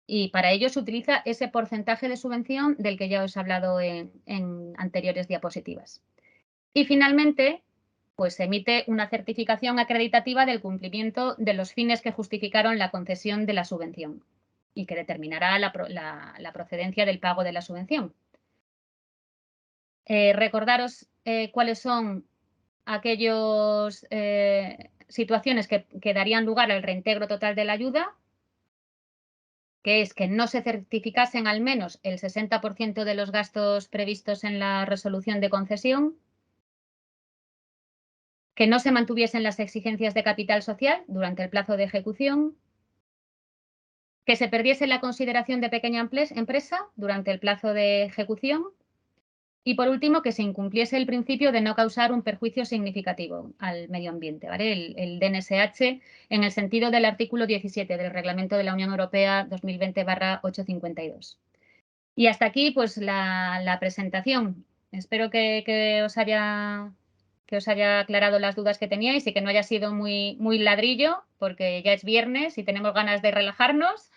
Y para ello se utiliza ese porcentaje de subvención del que ya os he hablado en anteriores diapositivas. Y finalmente, pues se emite una certificación acreditativa del cumplimiento de los fines que justificaron la concesión de la subvención. y que determinará la procedencia del pago de la subvención. Recordaros cuáles son aquellas situaciones que darían lugar al reintegro total de la ayuda, que es que no se certificasen al menos el 60% de los gastos previstos en la resolución de concesión, que no se mantuviesen las exigencias de capital social durante el plazo de ejecución, que se perdiese la consideración de pequeña empresa durante el plazo de ejecución y, por último, que se incumpliese el principio de no causar un perjuicio significativo al medio ambiente, ¿vale? El DNSH en el sentido del artículo 17 del Reglamento de la Unión Europea 2020/852. Y hasta aquí, pues, la presentación. Espero que os haya aclarado las dudas que teníais y que no haya sido muy ladrillo, porque ya es viernes y tenemos ganas de relajarnos.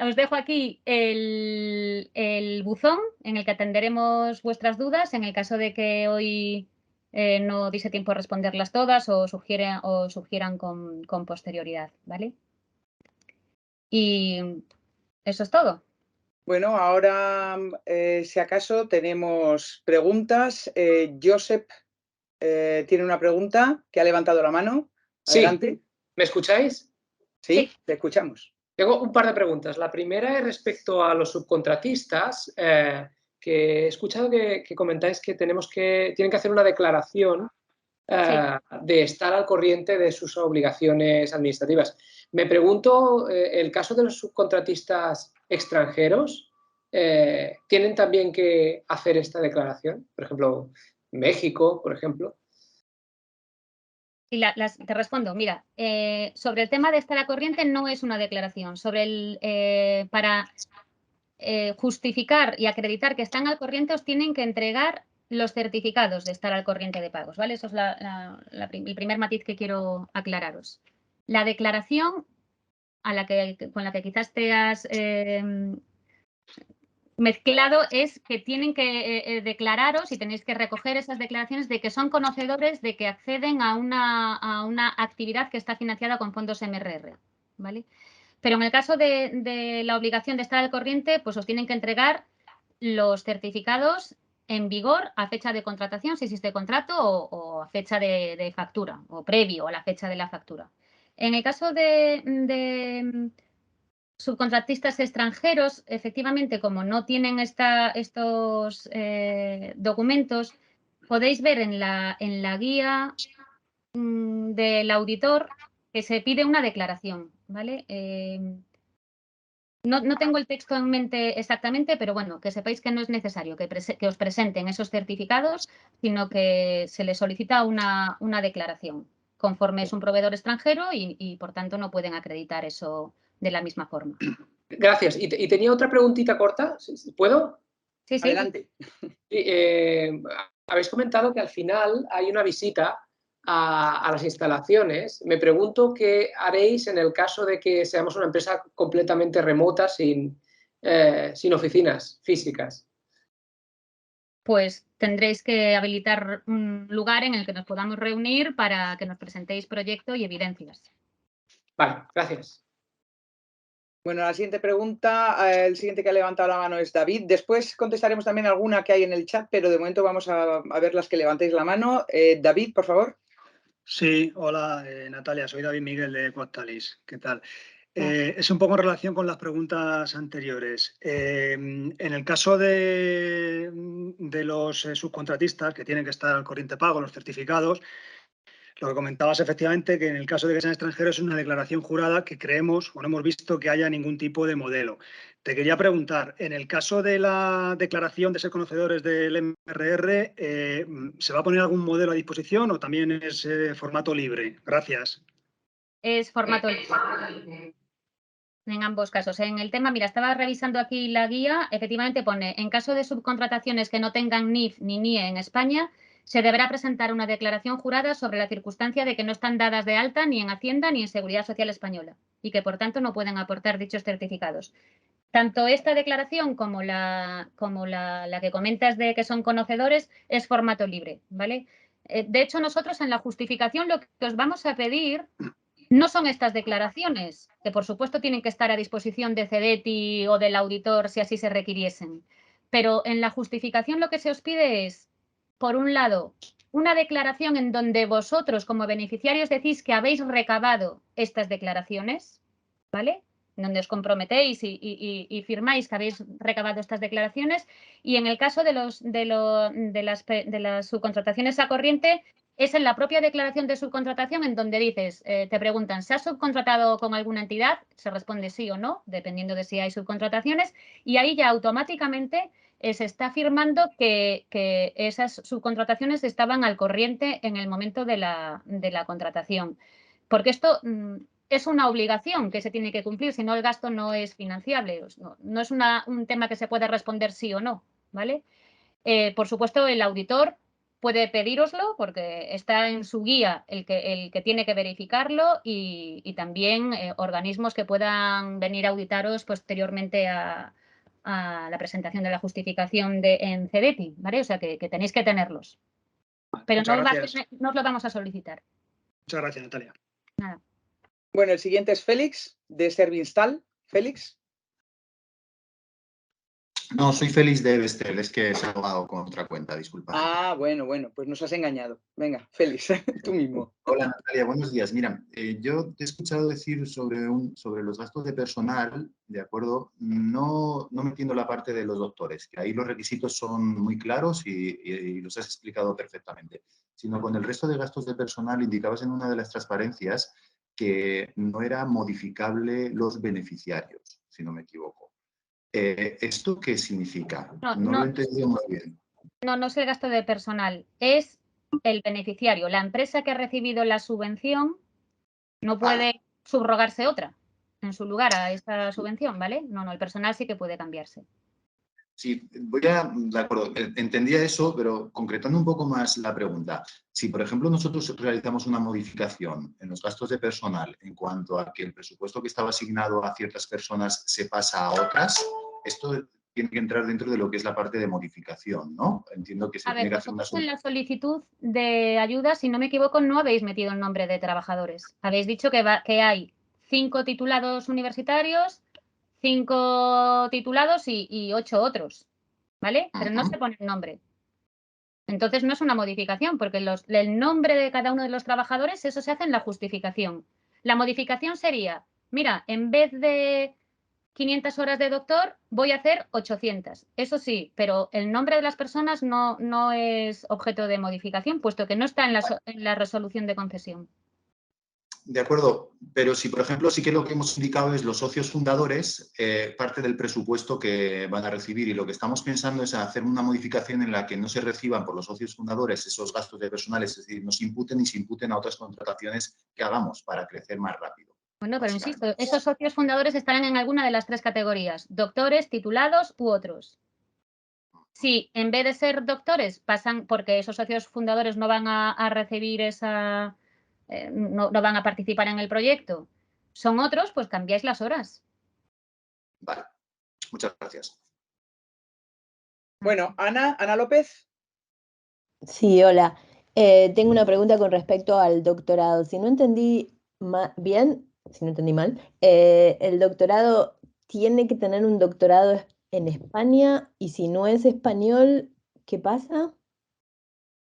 Os dejo aquí el buzón en el que atenderemos vuestras dudas en el caso de que hoy no diese tiempo a responderlas todas o sugieran con posterioridad, ¿vale? Y eso es todo. Bueno, ahora, si acaso, tenemos preguntas. Josep tiene una pregunta que ha levantado la mano. Adelante. Sí. ¿Me escucháis? Sí, te escuchamos. Tengo un par de preguntas. La primera es respecto a los subcontratistas, que he escuchado que comentáis que tienen que hacer una declaración de estar al corriente de sus obligaciones administrativas. Me pregunto, el caso de los subcontratistas extranjeros, ¿tienen también que hacer esta declaración? Por ejemplo, México, por ejemplo. Y te respondo, mira, sobre el tema de estar al corriente no es una declaración. Para justificar y acreditar que están al corriente os tienen que entregar los certificados de estar al corriente de pagos, ¿vale? Eso es el primer matiz que quiero aclararos. La declaración con la que quizás te has mezclado es que tienen que declararos y tenéis que recoger esas declaraciones de que son conocedores de que acceden a una actividad que está financiada con fondos MRR, ¿vale? Pero en el caso de la obligación de estar al corriente, pues os tienen que entregar los certificados en vigor a fecha de contratación, si existe contrato, o a fecha de factura, o previo a la fecha de la factura. En el caso de subcontratistas extranjeros, efectivamente, como no tienen estos documentos, podéis ver en la guía del auditor que se pide una declaración, ¿vale? No tengo el texto en mente exactamente, pero bueno, que sepáis que no es necesario que os presenten esos certificados, sino que se les solicita una declaración, conforme es un proveedor extranjero y por tanto no pueden acreditar eso de la misma forma. Gracias. Y tenía otra preguntita corta, ¿puedo? Sí. Adelante. Habéis comentado que al final hay una visita a las instalaciones. Me pregunto qué haréis en el caso de que seamos una empresa completamente remota, sin oficinas físicas. Pues tendréis que habilitar un lugar en el que nos podamos reunir para que nos presentéis proyecto y evidencias. Vale, gracias. Bueno, la siguiente pregunta, el siguiente que ha levantado la mano es David. Después contestaremos también alguna que hay en el chat, pero de momento vamos a ver las que levantéis la mano. David, por favor. Sí, hola Natalia, soy David Miguel de Quadtalis. ¿Qué tal? Es un poco en relación con las preguntas anteriores. En el caso de los subcontratistas que tienen que estar al corriente pago, los certificados, lo que comentabas efectivamente que en el caso de que sean extranjeros es una declaración jurada que creemos o no hemos visto que haya ningún tipo de modelo. Te quería preguntar, en el caso de la declaración de ser conocedores del MRR, ¿se va a poner algún modelo a disposición o también es formato libre? Gracias. Es formato libre. En ambos casos. En el tema, mira, estaba revisando aquí la guía, efectivamente pone, en caso de subcontrataciones que no tengan NIF ni NIE en España, se deberá presentar una declaración jurada sobre la circunstancia de que no están dadas de alta ni en Hacienda ni en Seguridad Social Española y que, por tanto, no pueden aportar dichos certificados. Tanto esta declaración como la que comentas de que son conocedores es formato libre, ¿vale? De hecho, nosotros en la justificación lo que os vamos a pedir No son estas declaraciones, que por supuesto tienen que estar a disposición de CEDETI o del auditor si así se requiriesen. Pero en la justificación lo que se os pide es, por un lado, una declaración en donde vosotros como beneficiarios decís que habéis recabado estas declaraciones, ¿vale? Donde os comprometéis y firmáis que habéis recabado estas declaraciones. Y en el caso de las subcontrataciones a corriente, es en la propia declaración de subcontratación en donde dices, te preguntan, ¿se ha subcontratado con alguna entidad? Se responde sí o no, dependiendo de si hay subcontrataciones, y ahí ya automáticamente se está afirmando que esas subcontrataciones estaban al corriente en el momento de la contratación. Porque esto es una obligación que se tiene que cumplir, si no el gasto no es financiable, no es un tema que se pueda responder sí o no, ¿vale? Por supuesto, el auditor puede pedíroslo porque está en su guía el que tiene que verificarlo y también organismos que puedan venir a auditaros posteriormente a la presentación de la justificación en CEDETI, ¿vale? O sea, que tenéis que tenerlos. Pero no os lo vamos a solicitar. Muchas gracias, Natalia. Nada. Bueno, el siguiente es Félix, de Servinstal. Félix. No, soy Félix de Bestel, es que se ha logado con otra cuenta, disculpa. Ah, bueno, pues nos has engañado. Venga, Félix, tú mismo. Hola Natalia, buenos días. Mira, yo te he escuchado decir sobre los gastos de personal, ¿de acuerdo? No metiendo la parte de los doctores, que ahí los requisitos son muy claros y los has explicado perfectamente, sino con el resto de gastos de personal indicabas en una de las transparencias que no era modificable los beneficiarios, si no me equivoco. ¿Esto qué significa? No lo he entendido muy bien. No es el gasto de personal, es el beneficiario. La empresa que ha recibido la subvención no puede subrogarse otra en su lugar a esta subvención, ¿vale? No, el personal sí que puede cambiarse. Sí, de acuerdo, entendía eso, pero concretando un poco más la pregunta. Si, por ejemplo, nosotros realizamos una modificación en los gastos de personal en cuanto a que el presupuesto que estaba asignado a ciertas personas se pasa a otras, esto tiene que entrar dentro de lo que es la parte de modificación, ¿no? Entiendo que se tiene que hacer una... En la solicitud de ayuda, si no me equivoco, no habéis metido el nombre de trabajadores. Habéis dicho que hay 5 titulados universitarios, 5 titulados y 8 otros, ¿vale? Pero no se pone el nombre. Entonces no es una modificación, porque el nombre de cada uno de los trabajadores, eso se hace en la justificación. La modificación sería, mira, en vez de 500 horas de doctor, voy a hacer 800. Eso sí, pero el nombre de las personas no es objeto de modificación, puesto que no está en la resolución de concesión. De acuerdo, pero si, por ejemplo, sí que lo que hemos indicado es los socios fundadores, parte del presupuesto que van a recibir, y lo que estamos pensando es hacer una modificación en la que no se reciban por los socios fundadores esos gastos de personal, es decir, nos imputen y se imputen a otras contrataciones que hagamos para crecer más rápido. Bueno, pero insisto, esos socios fundadores estarán en alguna de las 3 categorías, doctores, titulados u otros. Si en vez de ser doctores pasan, porque esos socios fundadores no van a recibir no van a participar en el proyecto, son otros, pues cambiáis las horas. Vale, muchas gracias. Bueno, Ana López. Sí, hola. Tengo una pregunta con respecto al doctorado. Si no entendí bien, si no entendí mal, el doctorado tiene que tener un doctorado en España y si no es español, ¿qué pasa?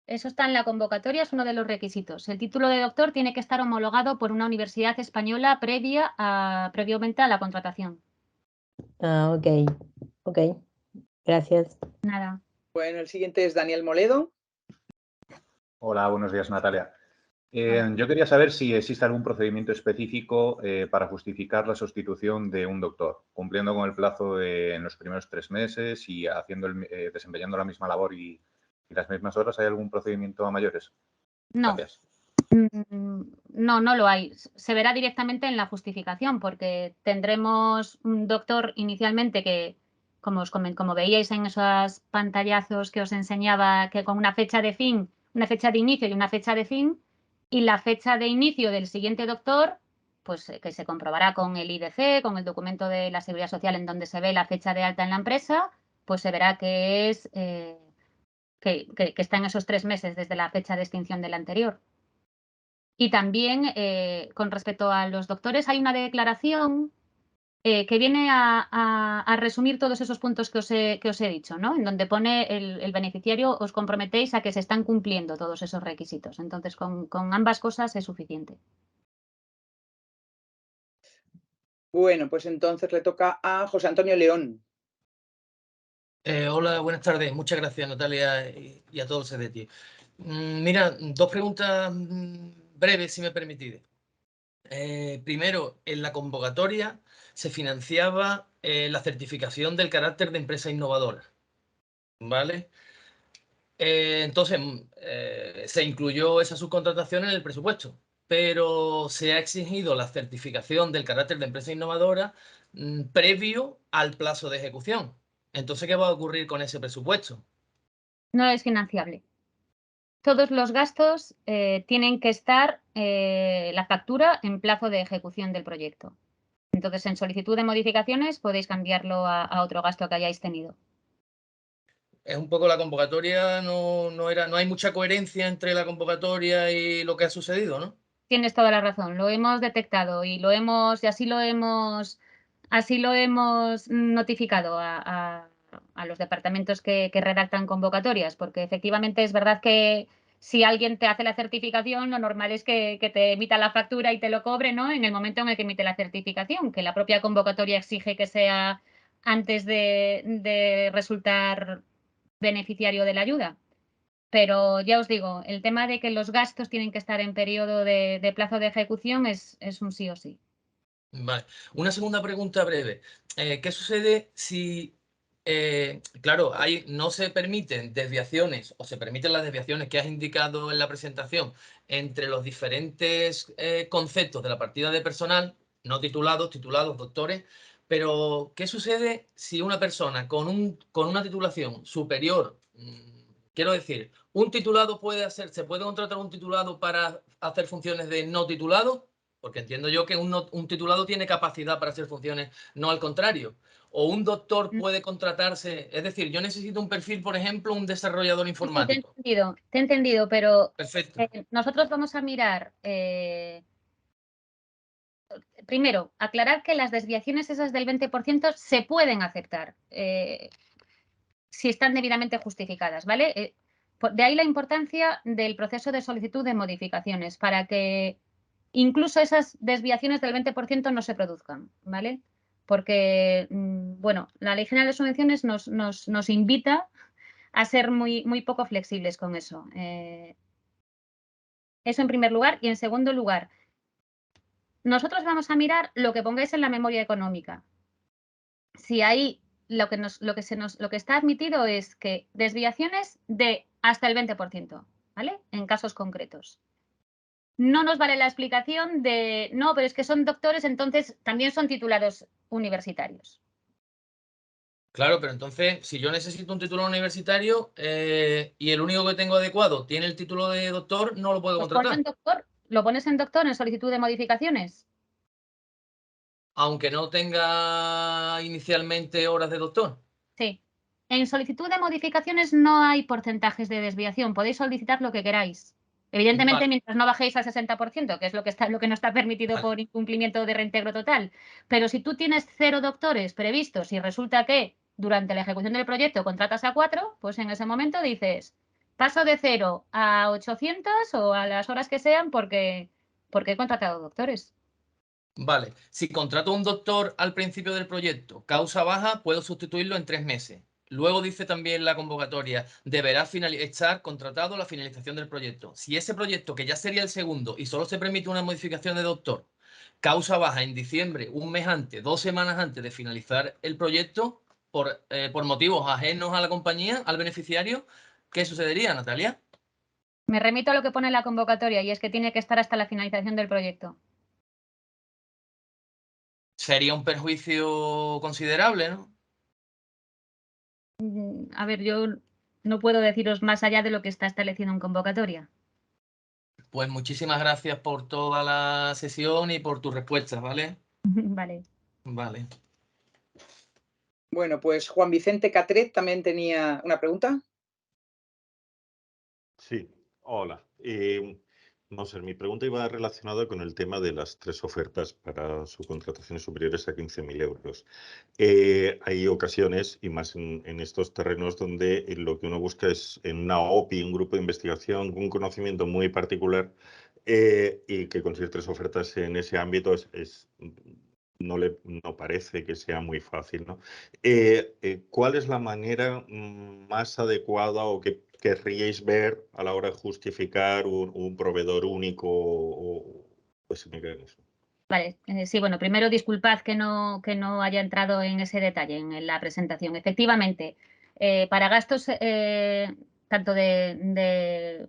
Eso está en la convocatoria, es uno de los requisitos. El título de doctor tiene que estar homologado por una universidad española previamente a la contratación. Ah, ok. Gracias. Nada. Bueno, el siguiente es Daniel Moledo. Hola, buenos días, Natalia. Yo quería saber si existe algún procedimiento específico para justificar la sustitución de un doctor, cumpliendo con el plazo en los primeros 3 meses y desempeñando la misma labor y las mismas horas. ¿Hay algún procedimiento a mayores? No. Gracias. No lo hay. Se verá directamente en la justificación, porque tendremos un doctor inicialmente que, como veíais en esos pantallazos que os enseñaba, que con una fecha de inicio y una fecha de fin, y la fecha de inicio del siguiente doctor, pues que se comprobará con el IDC, con el documento de la Seguridad Social en donde se ve la fecha de alta en la empresa, pues se verá que es que está en esos 3 meses desde la fecha de extinción del anterior. Y también, con respecto a los doctores, hay una declaración que viene a resumir todos esos puntos que os he dicho, ¿no? En donde pone el beneficiario, os comprometéis a que se están cumpliendo todos esos requisitos. Entonces, con ambas cosas es suficiente. Bueno, pues entonces le toca a José Antonio León. Hola, buenas tardes. Muchas gracias, Natalia, y a todo el CDT. Mira, dos preguntas breves, si me permitís. Primero, en la convocatoria se financiaba la certificación del carácter de empresa innovadora, ¿vale? Entonces, se incluyó esa subcontratación en el presupuesto, pero se ha exigido la certificación del carácter de empresa innovadora previo al plazo de ejecución. Entonces, ¿qué va a ocurrir con ese presupuesto? No es financiable. Todos los gastos tienen que estar la factura en plazo de ejecución del proyecto. Entonces, en solicitud de modificaciones podéis cambiarlo a otro gasto que hayáis tenido. Es un poco la convocatoria, no hay mucha coherencia entre la convocatoria y lo que ha sucedido, ¿no? Tienes toda la razón, lo hemos detectado y así lo hemos notificado a los departamentos que redactan convocatorias, porque efectivamente es verdad que si alguien te hace la certificación, lo normal es que te emita la factura y te lo cobre, ¿no? En el momento en el que emite la certificación, que la propia convocatoria exige que sea antes de resultar beneficiario de la ayuda. Pero ya os digo, el tema de que los gastos tienen que estar en periodo de plazo de ejecución es un sí o sí. Vale. Una segunda pregunta breve. ¿Qué sucede si, claro, no se permiten desviaciones o se permiten las desviaciones que has indicado en la presentación entre los diferentes conceptos de la partida de personal, no titulados, doctores, pero ¿qué sucede si una persona con una titulación superior, quiero decir, un titulado se puede contratar un titulado para hacer funciones de no titulado? Porque entiendo yo que un titulado tiene capacidad para hacer funciones, no al contrario. O un doctor puede contratarse, es decir, yo necesito un perfil, por ejemplo, un desarrollador informático. Sí, te he entendido, pero Perfecto. nosotros vamos a mirar, primero, aclarar que las desviaciones esas del 20% se pueden aceptar si están debidamente justificadas, ¿vale? De ahí la importancia del proceso de solicitud de modificaciones, para que incluso esas desviaciones del 20% no se produzcan, ¿vale? Porque, bueno, la Ley General de Subvenciones nos invita a ser muy poco flexibles con eso. Eso en primer lugar. Y en segundo lugar, nosotros vamos a mirar lo que pongáis en la memoria económica. Si hay lo que está admitido es que desviaciones de hasta el 20%, ¿vale? En casos concretos. No nos vale la explicación de, no, pero es que son doctores, entonces también son titulados universitarios. Claro, pero entonces, si yo necesito un título universitario y el único que tengo adecuado tiene el título de doctor, no lo puedo contratar. Lo pones en doctor en solicitud de modificaciones. Aunque no tenga inicialmente horas de doctor. Sí. En solicitud de modificaciones no hay porcentajes de desviación. Podéis solicitar lo que queráis. Evidentemente, Vale. mientras no bajéis al 60%, que es lo que no está permitido por incumplimiento de reintegro total. Pero si tú tienes 0 doctores previstos y resulta que durante la ejecución del proyecto contratas a 4, pues en ese momento dices, paso de 0 a 800 o a las horas que sean porque he contratado doctores. Vale, si contrato a un doctor al principio del proyecto, causa baja, puedo sustituirlo en 3 meses. Luego dice también la convocatoria, deberá estar contratado a la finalización del proyecto. Si ese proyecto, que ya sería el segundo, y solo se permite una modificación de doctor, causa baja en diciembre, un mes antes, 2 semanas antes de finalizar el proyecto, por motivos ajenos a la compañía, al beneficiario, ¿qué sucedería, Natalia? Me remito a lo que pone en la convocatoria y es que tiene que estar hasta la finalización del proyecto. Sería un perjuicio considerable, ¿no? A ver, yo no puedo deciros más allá de lo que está establecido en convocatoria. Pues muchísimas gracias por toda la sesión y por tus respuestas, ¿vale? Vale. Vale. Bueno, pues Juan Vicente Catret también tenía una pregunta. Sí, hola. Vamos a ver, mi pregunta iba relacionada con el tema de las 3 ofertas para subcontrataciones superiores a 15.000 euros. Hay ocasiones, y más en estos terrenos, donde lo que uno busca es en una OPI, un grupo de investigación, un conocimiento muy particular, y que conseguir 3 ofertas en ese ámbito no parece que sea muy fácil, ¿no? ¿Cuál es la manera más adecuada o que querríais ver a la hora de justificar un proveedor único o pues me queda en eso? Vale, sí, bueno, primero disculpad que no haya entrado en ese detalle en la presentación. Efectivamente, para gastos tanto de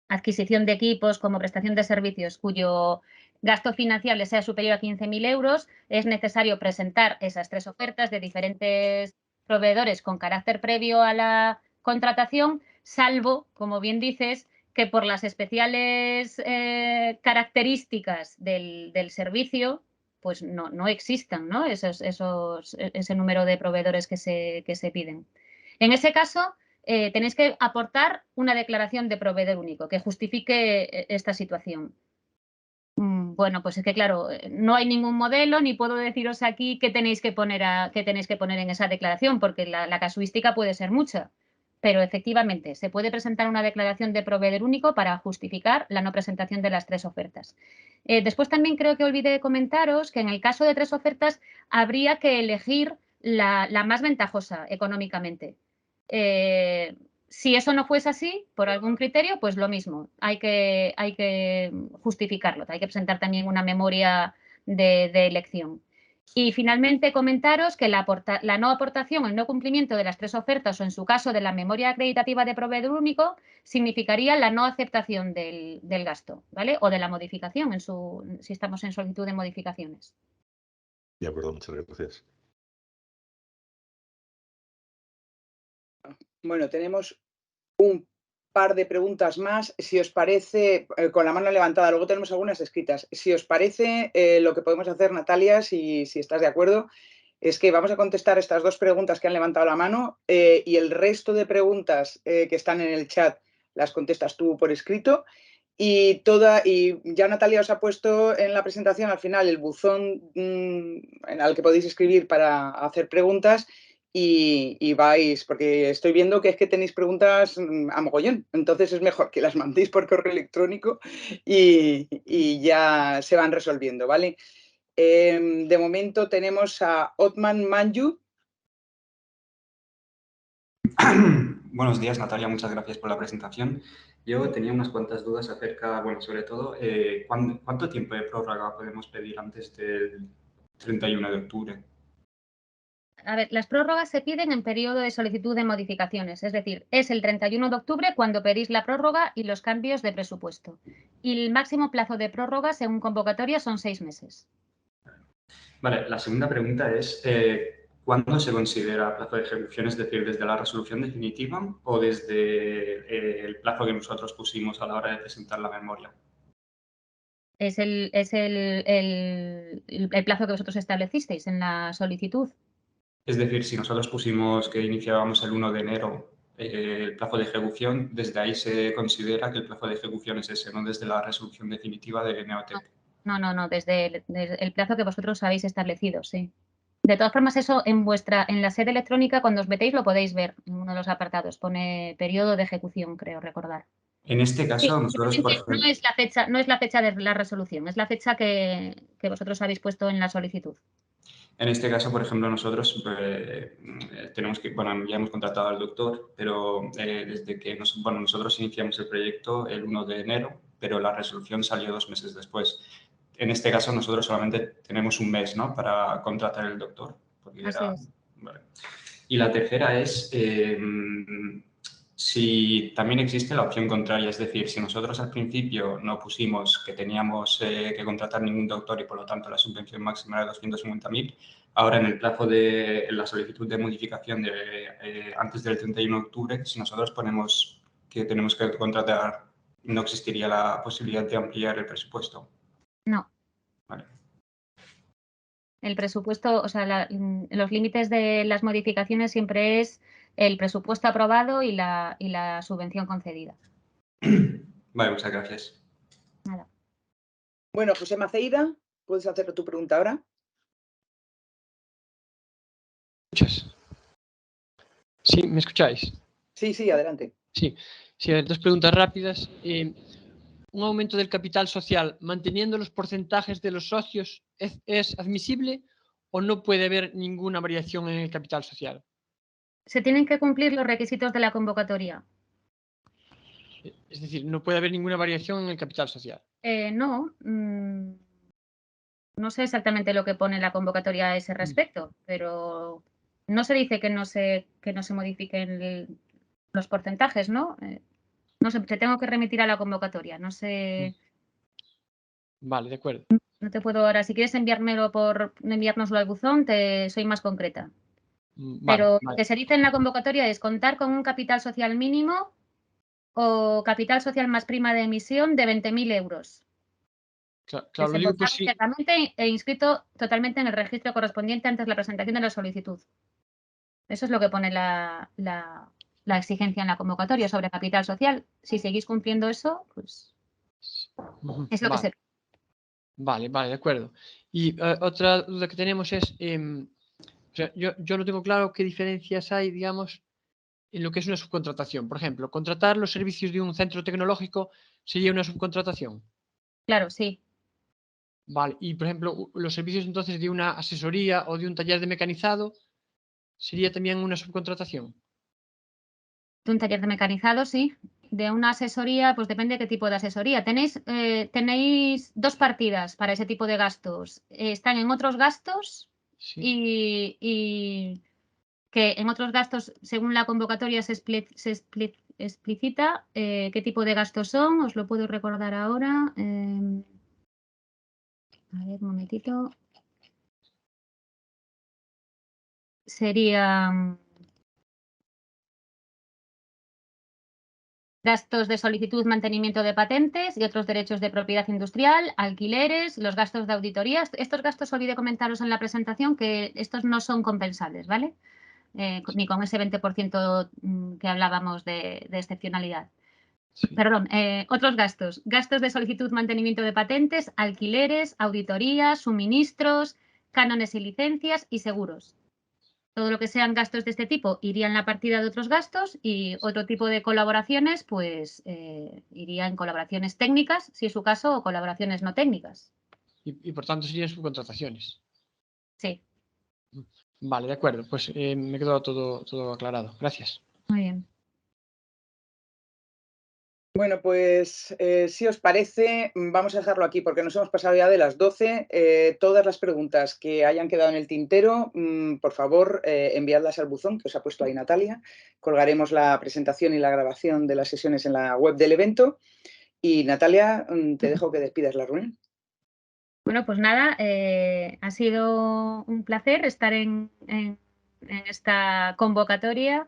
adquisición de equipos como prestación de servicios cuyo gasto financiable sea superior a 15.000 euros, es necesario presentar esas 3 ofertas de diferentes proveedores con carácter previo a la contratación, salvo, como bien dices, que por las especiales características del servicio, pues no existan, ¿no? Ese número de proveedores que se piden. En ese caso, tenéis que aportar una declaración de proveedor único que justifique esta situación. Bueno, pues es que claro, no hay ningún modelo ni puedo deciros aquí qué tenéis que poner en esa declaración, porque la casuística puede ser mucha. Pero efectivamente, se puede presentar una declaración de proveedor único para justificar la no presentación de las 3 ofertas. Después también creo que olvidé comentaros que en el caso de 3 ofertas habría que elegir la más ventajosa económicamente. Si eso no fuese así, por algún criterio, pues lo mismo, hay que justificarlo, hay que presentar también una memoria de elección. Y finalmente comentaros que la no aportación, el no cumplimiento de las 3 ofertas o en su caso de la memoria acreditativa de proveedor único significaría la no aceptación del gasto, ¿vale? O de la modificación si estamos en solicitud de modificaciones. De acuerdo, muchas gracias. Bueno, tenemos un par de preguntas más. Si os parece, con la mano levantada, luego tenemos algunas escritas. Si os parece, lo que podemos hacer, Natalia, si estás de acuerdo, es que vamos a contestar estas 2 preguntas que han levantado la mano y el resto de preguntas que están en el chat las contestas tú por escrito. Y ya Natalia os ha puesto en la presentación al final el buzón en el que podéis escribir para hacer preguntas y vais, porque estoy viendo que es que tenéis preguntas a mogollón, entonces es mejor que las mandéis por correo electrónico y ya se van resolviendo, ¿vale? De momento tenemos a Otman Manju. Buenos días, Natalia, muchas gracias por la presentación. Yo tenía unas cuantas dudas acerca, bueno, sobre todo, ¿cuánto tiempo de prórroga podemos pedir antes del 31 de octubre? A ver, las prórrogas se piden en periodo de solicitud de modificaciones, es decir, es el 31 de octubre cuando pedís la prórroga y los cambios de presupuesto. Y el máximo plazo de prórroga, según convocatoria, son 6 meses. Vale, la segunda pregunta es, ¿cuándo se considera plazo de ejecución? Es decir, ¿desde la resolución definitiva o desde el plazo que nosotros pusimos a la hora de presentar la memoria? Es el plazo que vosotros establecisteis en la solicitud. Es decir, si nosotros pusimos que iniciábamos el 1 de enero el plazo de ejecución, desde ahí se considera que el plazo de ejecución es ese, no desde la resolución definitiva de Neotec. No, desde el plazo que vosotros habéis establecido, sí. De todas formas, eso en la sede electrónica, cuando os metéis, lo podéis ver en uno de los apartados. Pone periodo de ejecución, creo recordar. En este caso, sí, nosotros, por ejemplo, no es la fecha de la resolución, es la fecha que vosotros habéis puesto en la solicitud. En este caso, por ejemplo, nosotros tenemos que, bueno, ya hemos contratado al doctor, pero desde que nosotros iniciamos el proyecto el 1 de enero, pero la resolución salió 2 meses después. En este caso, nosotros solamente tenemos un mes, ¿no?, para contratar al doctor. Porque Así es. Vale. Y la tercera es si también existe la opción contraria, es decir, si nosotros al principio no pusimos que teníamos que contratar ningún doctor y por lo tanto la subvención máxima era 250.000, ahora en el plazo de la solicitud de modificación antes del 31 de octubre, si nosotros ponemos que tenemos que contratar, no existiría la posibilidad de ampliar el presupuesto. No. Vale. El presupuesto, o sea, los límites de las modificaciones siempre es el presupuesto aprobado y la subvención concedida. Vale, muchas gracias. Bueno, José Maceira, puedes hacer tu pregunta ahora. Muchas. Sí, ¿me escucháis? Sí, adelante. Sí, a ver, 2 preguntas rápidas. ¿Un aumento del capital social manteniendo los porcentajes de los socios es admisible o no puede haber ninguna variación en el capital social? Se tienen que cumplir los requisitos de la convocatoria. Es decir, no puede haber ninguna variación en el capital social. No, no sé exactamente lo que pone la convocatoria a ese respecto, pero no se dice que no se modifiquen los porcentajes, ¿no? No sé, te tengo que remitir a la convocatoria, no sé. Vale, de acuerdo. No te puedo ahora, si quieres enviárnoslo al buzón, soy más concreta. Vale, Pero vale. lo que se dice en la convocatoria es contar con un capital social mínimo o capital social más prima de emisión de 20.000 euros. Claro, lo digo por si... Íntegramente e inscrito totalmente en el registro correspondiente antes de la presentación de la solicitud. Eso es lo que pone la exigencia en la convocatoria sobre capital social. Si seguís cumpliendo eso, pues es lo que se... Vale, de acuerdo. Y otra duda que tenemos es, o sea, yo no tengo claro qué diferencias hay, digamos, en lo que es una subcontratación. Por ejemplo, contratar los servicios de un centro tecnológico sería una subcontratación. Claro, sí. Vale, y por ejemplo, los servicios entonces de una asesoría o de un taller de mecanizado sería también una subcontratación. De un taller de mecanizado, sí. De una asesoría, pues depende de qué tipo de asesoría. Tenéis 2 partidas para ese tipo de gastos. Están en otros gastos y que en otros gastos, según la convocatoria, se explicita qué tipo de gastos son. Os lo puedo recordar ahora. A ver, un momentito. Serían gastos de solicitud, mantenimiento de patentes y otros derechos de propiedad industrial, alquileres, los gastos de auditoría. Estos gastos olvidé comentaros en la presentación que estos no son compensables, ¿vale? Ni con ese 20% que hablábamos de excepcionalidad. Sí. Perdón, otros gastos. Gastos de solicitud, mantenimiento de patentes, alquileres, auditorías, suministros, cánones y licencias y seguros. Todo lo que sean gastos de este tipo iría en la partida de otros gastos y otro tipo de colaboraciones pues iría en colaboraciones técnicas, si es su caso, o colaboraciones no técnicas. Y por tanto serían subcontrataciones. Sí. Vale, de acuerdo. Pues me quedó todo aclarado. Gracias. Muy bien. Bueno, pues si os parece, vamos a dejarlo aquí porque nos hemos pasado ya de las 12. Todas las preguntas que hayan quedado en el tintero, por favor, enviadlas al buzón que os ha puesto ahí Natalia. Colgaremos la presentación y la grabación de las sesiones en la web del evento. Y Natalia, te dejo que despidas la reunión. Bueno, pues nada, ha sido un placer estar en esta convocatoria.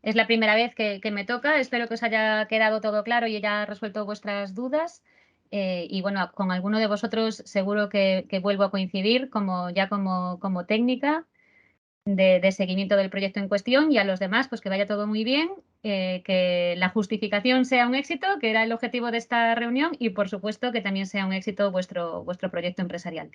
Es la primera vez que me toca. Espero que os haya quedado todo claro y haya resuelto vuestras dudas. Y bueno, con alguno de vosotros seguro que vuelvo a coincidir como técnica de seguimiento del proyecto en cuestión, y a los demás pues que vaya todo muy bien, que la justificación sea un éxito, que era el objetivo de esta reunión, y por supuesto que también sea un éxito vuestro proyecto empresarial.